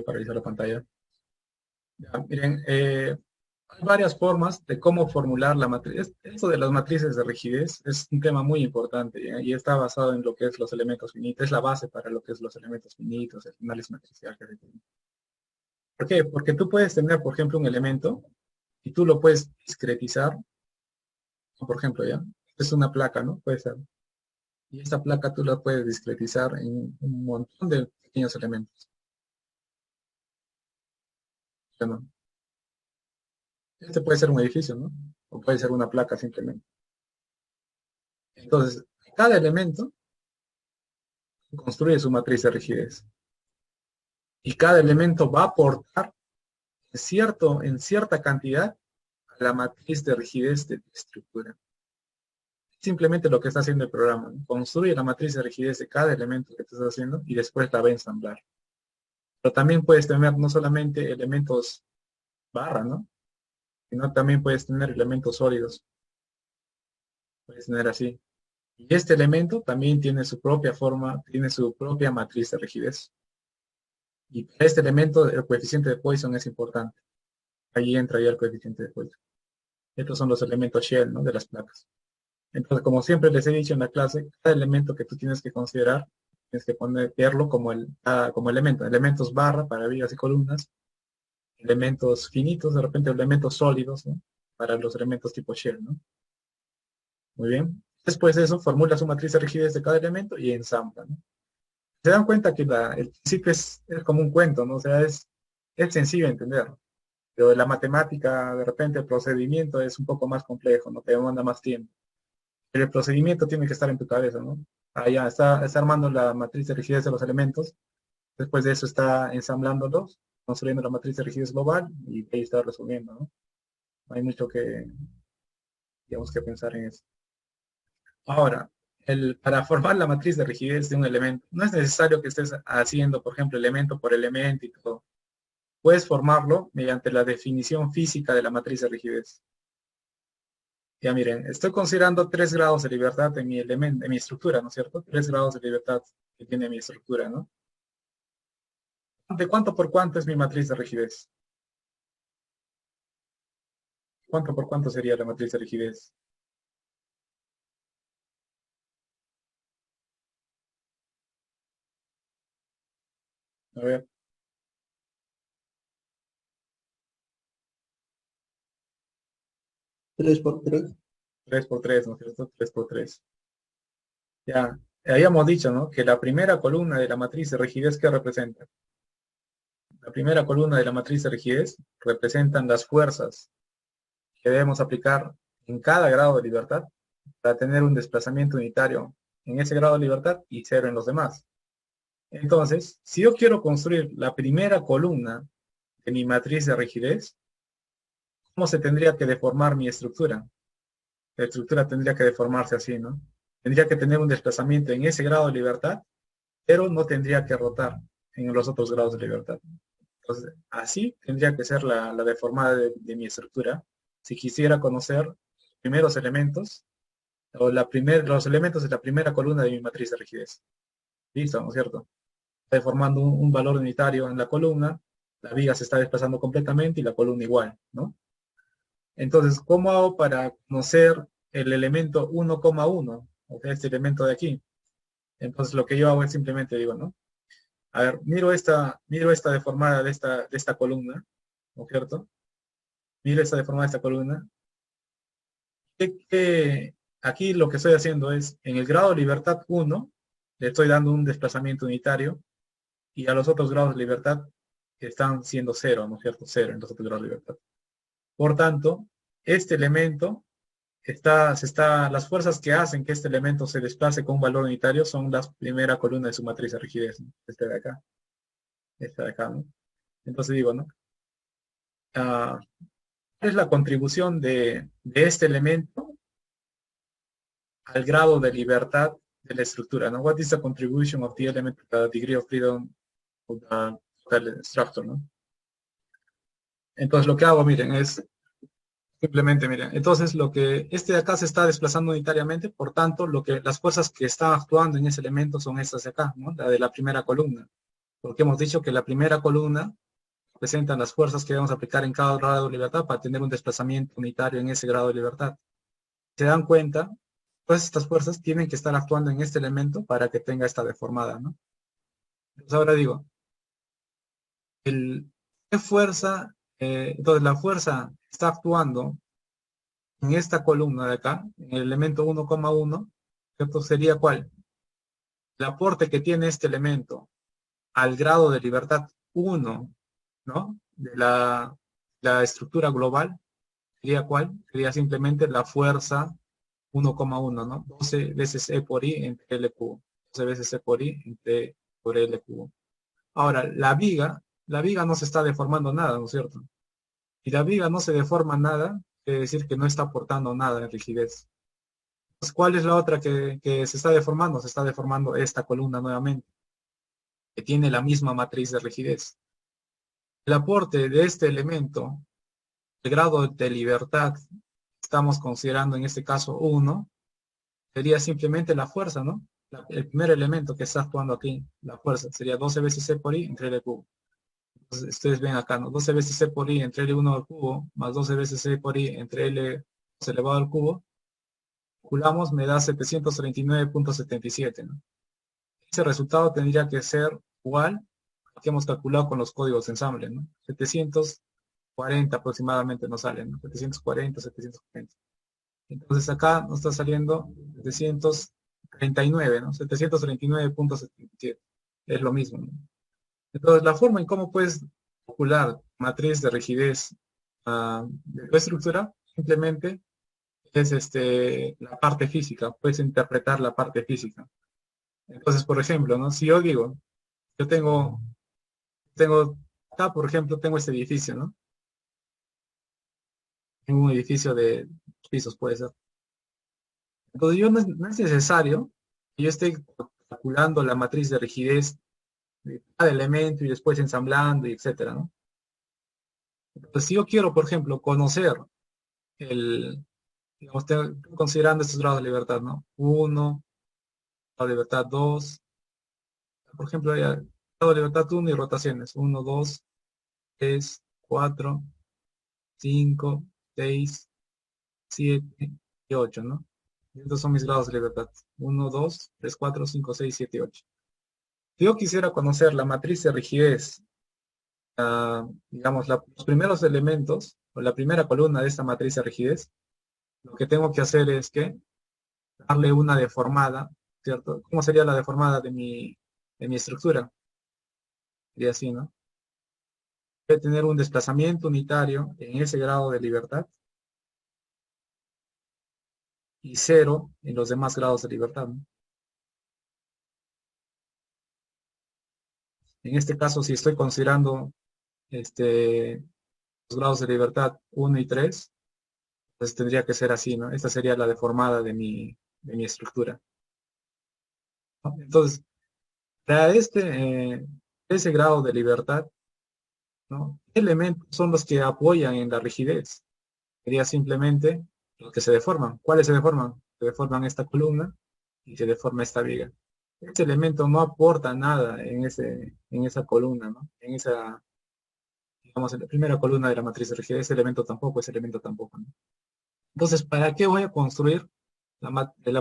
paralizado la pantalla. Ya, miren, hay varias formas de cómo formular la matriz. Esto de las matrices de rigidez es un tema muy importante, ¿ya? Y está basado en lo que es los elementos finitos. Es la base para lo que es los elementos finitos, el análisis matricial que se tiene. ¿Por qué? Porque tú puedes tener, por ejemplo, un elemento y tú lo puedes discretizar. Por ejemplo, ¿ya? Es una placa, ¿no? Puede ser. Y esta placa tú la puedes discretizar en un montón de pequeños elementos. Bueno, este puede ser un edificio, ¿no? O puede ser una placa simplemente. Entonces, cada elemento construye su matriz de rigidez. Y cada elemento va a aportar en cierta cantidad a la matriz de rigidez de tu estructura. Simplemente lo que está haciendo el programa, ¿no? Construye la matriz de rigidez de cada elemento que tú estás haciendo y después la va a ensamblar. Pero también puedes tener no solamente elementos barra, ¿no? Sino también puedes tener elementos sólidos. Puedes tener así. Y este elemento también tiene su propia forma, tiene su propia matriz de rigidez. Y para este elemento el coeficiente de Poisson es importante. Ahí entra ya el coeficiente de Poisson. Estos son los elementos shell, ¿no? De las placas. Entonces, como siempre les he dicho en la clase, cada elemento que tú tienes que considerar, tienes que verlo como elemento. Elementos barra para vigas y columnas, elementos finitos, de repente elementos sólidos, ¿no? Para los elementos tipo shell, ¿no? Muy bien. Después de eso, formula su matriz de rigidez de cada elemento y ensambla, ¿no? Se dan cuenta que el principio es como un cuento, ¿no? O sea, es sencillo de entender. Pero la matemática, de repente, el procedimiento es un poco más complejo, ¿no? Te demanda más tiempo. Pero el procedimiento tiene que estar en tu cabeza, ¿no? Ya está armando la matriz de rigidez de los elementos. Después de eso está ensamblándolos, construyendo la matriz de rigidez global y ahí está resolviendo, ¿no? No hay mucho digamos, que pensar en eso. Ahora, para formar la matriz de rigidez de un elemento, no es necesario que estés haciendo, por ejemplo, elemento por elemento y todo. puedes formarlo mediante la definición física de la matriz de rigidez. Ya miren, estoy considerando 3 grados de libertad en mi elemento, en mi estructura, ¿no es cierto? 3 grados de libertad que tiene mi estructura, ¿no? ¿De cuánto por cuánto es mi matriz de rigidez? ¿Cuánto por cuánto sería la matriz de rigidez? A ver. 3 por 3. 3 por 3, ¿no es cierto? 3 por 3. Ya, habíamos dicho, ¿no? Que la primera columna de la matriz de rigidez, ¿qué representa? La primera columna de la matriz de rigidez representan las fuerzas que debemos aplicar en cada grado de libertad para tener un desplazamiento unitario en ese grado de libertad y 0 en los demás. Entonces, si yo quiero construir la primera columna de mi matriz de rigidez, ¿cómo se tendría que deformar mi estructura? La estructura tendría que deformarse así, ¿no? Tendría que tener un desplazamiento en ese grado de libertad, pero no tendría que rotar en los otros grados de libertad. Entonces, así tendría que ser la deformada de mi estructura, si quisiera conocer los primeros elementos, o los elementos de la primera columna de mi matriz de rigidez. Listo, ¿no es cierto? Está deformando un valor unitario en la columna, la viga se está desplazando completamente y la columna igual, ¿no? Entonces, ¿cómo hago para conocer el elemento 1,1? O sea, este elemento de aquí. Entonces, lo que yo hago es simplemente digo, ¿no? A ver, miro esta deformada de esta columna, ¿no es cierto? Miro esta deformada de esta columna. Aquí lo que estoy haciendo es, en el grado de libertad 1, le estoy dando un desplazamiento unitario, y a los otros grados de libertad están siendo 0, ¿no es cierto? 0 en los otros grados de libertad. Por tanto, este elemento las fuerzas que hacen que este elemento se desplace con un valor unitario son la primera columna de su matriz de rigidez, ¿no? Este de acá. Este de acá, ¿no? Entonces digo, ¿no? ¿Cuál es la contribución de este elemento al grado de libertad de la estructura, ¿no? What is the contribution of the element to the degree of freedom of the structure, ¿no? Entonces lo que hago, miren, es simplemente, miren, entonces este de acá se está desplazando unitariamente, por tanto, las fuerzas que están actuando en ese elemento son estas de acá, ¿no? La de la primera columna. Porque hemos dicho que la primera columna representa las fuerzas que debemos aplicar en cada grado de libertad para tener un desplazamiento unitario en ese grado de libertad. ¿Se dan cuenta? Todas estas fuerzas tienen que estar actuando en este elemento para que tenga esta deformada, ¿no? Entonces ahora digo, ¿qué fuerza? Entonces la fuerza está actuando en esta columna de acá, en el elemento 1,1, ¿cierto? ¿Sería cuál? El aporte que tiene este elemento al grado de libertad 1, ¿no? De la estructura global, ¿sería cuál? Sería simplemente la fuerza 1,1, ¿no? 12 veces E por I entre L cubo. 12 veces E por I entre por L cubo. Ahora, la viga no se está deformando nada, ¿no es cierto? Si la viga no se deforma nada, quiere decir que no está aportando nada en rigidez. Pues, ¿cuál es la otra que se está deformando? Se está deformando esta columna nuevamente, que tiene la misma matriz de rigidez. El aporte de este elemento, el grado de libertad, estamos considerando en este caso 1, sería simplemente la fuerza, ¿no? El primer elemento que está actuando aquí, la fuerza, sería 12 veces C por I entre L cubo. Entonces, ustedes ven acá, ¿no? 12 veces C por I entre L1 al cubo, más 12 veces C por I entre L elevado al cubo, calculamos, me da 739.77, ¿no? Ese resultado tendría que ser igual al que hemos calculado con los códigos de ensamble, ¿no? 740 aproximadamente nos salen, ¿no? 740, 740. Entonces acá nos está saliendo 739, ¿no? 739.77. Es lo mismo, ¿no? Entonces la forma en cómo puedes calcular matriz de rigidez de tu estructura, simplemente es la parte física, puedes interpretar la parte física. Entonces, por ejemplo, ¿no? Si yo digo, yo tengo acá, por ejemplo, tengo este edificio, ¿no? Tengo un edificio de pisos, puede ser. Entonces, no es necesario que yo esté calculando la matriz de rigidez de cada elemento y después ensamblando y etcétera, ¿no? Entonces, si yo quiero, por ejemplo, conocer digamos, considerando estos grados de libertad, ¿no? 1, grado de libertad 2, por ejemplo, ya, grado de libertad 1 y rotaciones, 1, 2, 3, 4, 5, 6, 7 y 8, ¿no? Estos son mis grados de libertad. 1, 2, 3, 4, 5, 6, 7 y 8. Si yo quisiera conocer la matriz de rigidez, digamos, los primeros elementos, o la primera columna de esta matriz de rigidez, lo que tengo que hacer es que darle una deformada, ¿cierto? ¿Cómo sería la deformada de mi estructura? Sería así, ¿no? Debe tener un desplazamiento unitario en ese grado de libertad y 0 en los demás grados de libertad, ¿no? En este caso, si estoy considerando los grados de libertad 1 y 3, pues tendría que ser así, ¿no? Esta sería la deformada de mi estructura, ¿no? Entonces, para ese grado de libertad, ¿no? ¿Qué elementos son los que apoyan en la rigidez? Sería simplemente los que se deforman. ¿Cuáles se deforman? Se deforman esta columna y se deforma esta viga. Este elemento no aporta nada en esa columna, ¿no? Digamos, en la primera columna de la matriz de rigidez, ese elemento tampoco, ¿no? Entonces, ¿para qué voy a construir la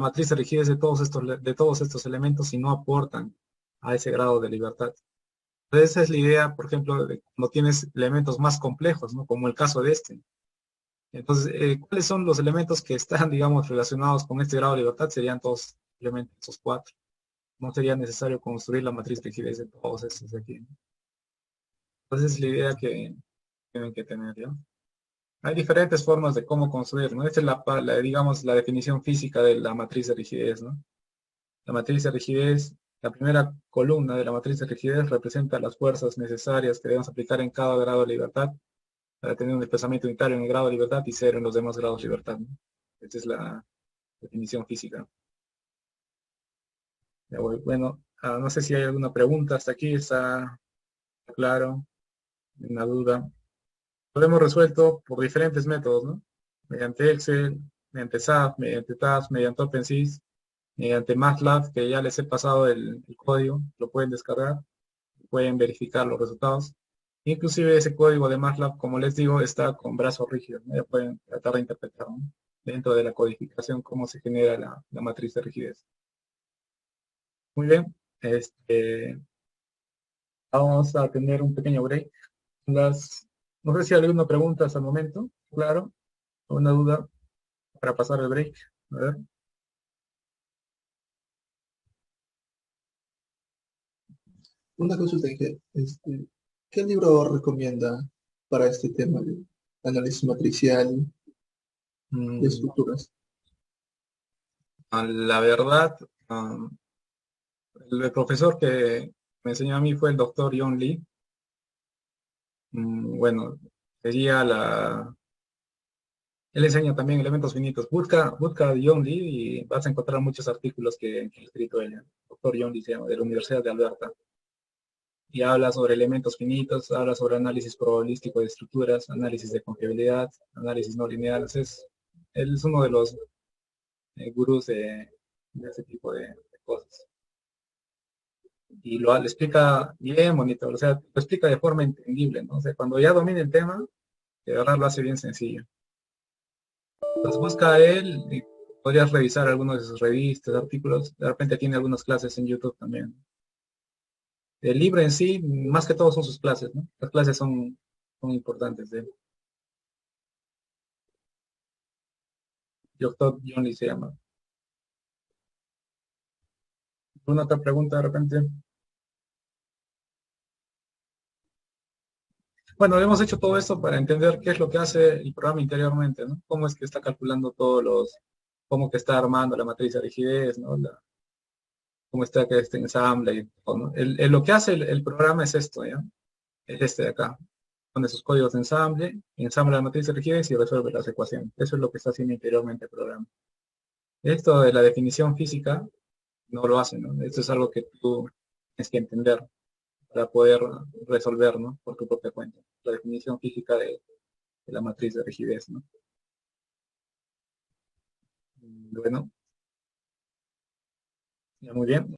matriz de rigidez de todos estos elementos si no aportan a ese grado de libertad? Entonces, esa es la idea, por ejemplo, de cuando tienes elementos más complejos, ¿no? Como el caso de este. Entonces, ¿cuáles son los elementos que están, digamos, relacionados con este grado de libertad? Serían todos simplemente esos 4. No sería necesario construir la matriz de rigidez de todos estos de aquí, ¿no? Entonces, es la idea que tienen que tener, ¿ya? Hay diferentes formas de cómo construir, ¿no? Esta es digamos, la definición física de la matriz de rigidez, ¿no? La matriz de rigidez, la primera columna de la matriz de rigidez representa las fuerzas necesarias que debemos aplicar en cada grado de libertad para tener un desplazamiento unitario en el grado de libertad y 0 en los demás grados de libertad, ¿no? Esta es la definición física. Ya voy. Bueno, no sé si hay alguna pregunta hasta aquí, está claro, una duda. Lo hemos resuelto por diferentes métodos, ¿no? Mediante Excel, mediante SAP, mediante TAS, mediante OpenSys, mediante MATLAB, que ya les he pasado el código, lo pueden descargar, pueden verificar los resultados. Inclusive ese código de MATLAB, como les digo, está con brazos rígidos, ¿no? Ya pueden tratar de interpretar, ¿no? Dentro de la codificación cómo se genera la matriz de rigidez. Muy bien, vamos a tener un pequeño break. No sé si hay alguna pregunta hasta el momento, claro, una duda para pasar el break. A ver. Una consulta, Inge. ¿Qué libro recomienda para este tema de análisis matricial de estructuras? La verdad, el profesor que me enseñó a mí fue el doctor John Lee. Bueno, sería él enseña también elementos finitos. Busca a John Lee y vas a encontrar muchos artículos que ha escrito ella. Doctor John Lee se llama, de la Universidad de Alberta. Y habla sobre elementos finitos, habla sobre análisis probabilístico de estructuras, análisis de confiabilidad, análisis no lineales. Él es uno de los gurús de ese tipo de cosas. Y lo explica bien bonito, o sea, lo explica de forma entendible, ¿no? O sea, cuando ya domina el tema, de verdad lo hace bien sencillo. Entonces busca a él y podrías revisar algunos de sus revistas, artículos. De repente tiene algunas clases en YouTube también. El libro en sí, más que todo son sus clases, ¿no? Las clases son importantes de él. Doctor John Lee se llama. ¿Alguna otra pregunta de repente? Bueno, hemos hecho todo esto para entender qué es lo que hace el programa interiormente, ¿no? Cómo es que está calculando cómo que está armando la matriz de rigidez, ¿no? Cómo está que este ensamble y todo, ¿no? Lo que hace el programa es esto, ¿ya? Es este de acá. Pone sus códigos de ensamble, ensambla la matriz de rigidez y resuelve las ecuaciones. Eso es lo que está haciendo interiormente el programa. Esto de la definición física no lo hace, ¿no? Esto es algo que tú tienes que entender para poder resolver, ¿no? Por tu propia cuenta. La definición física de la matriz de rigidez, ¿no? Bueno, ya muy bien.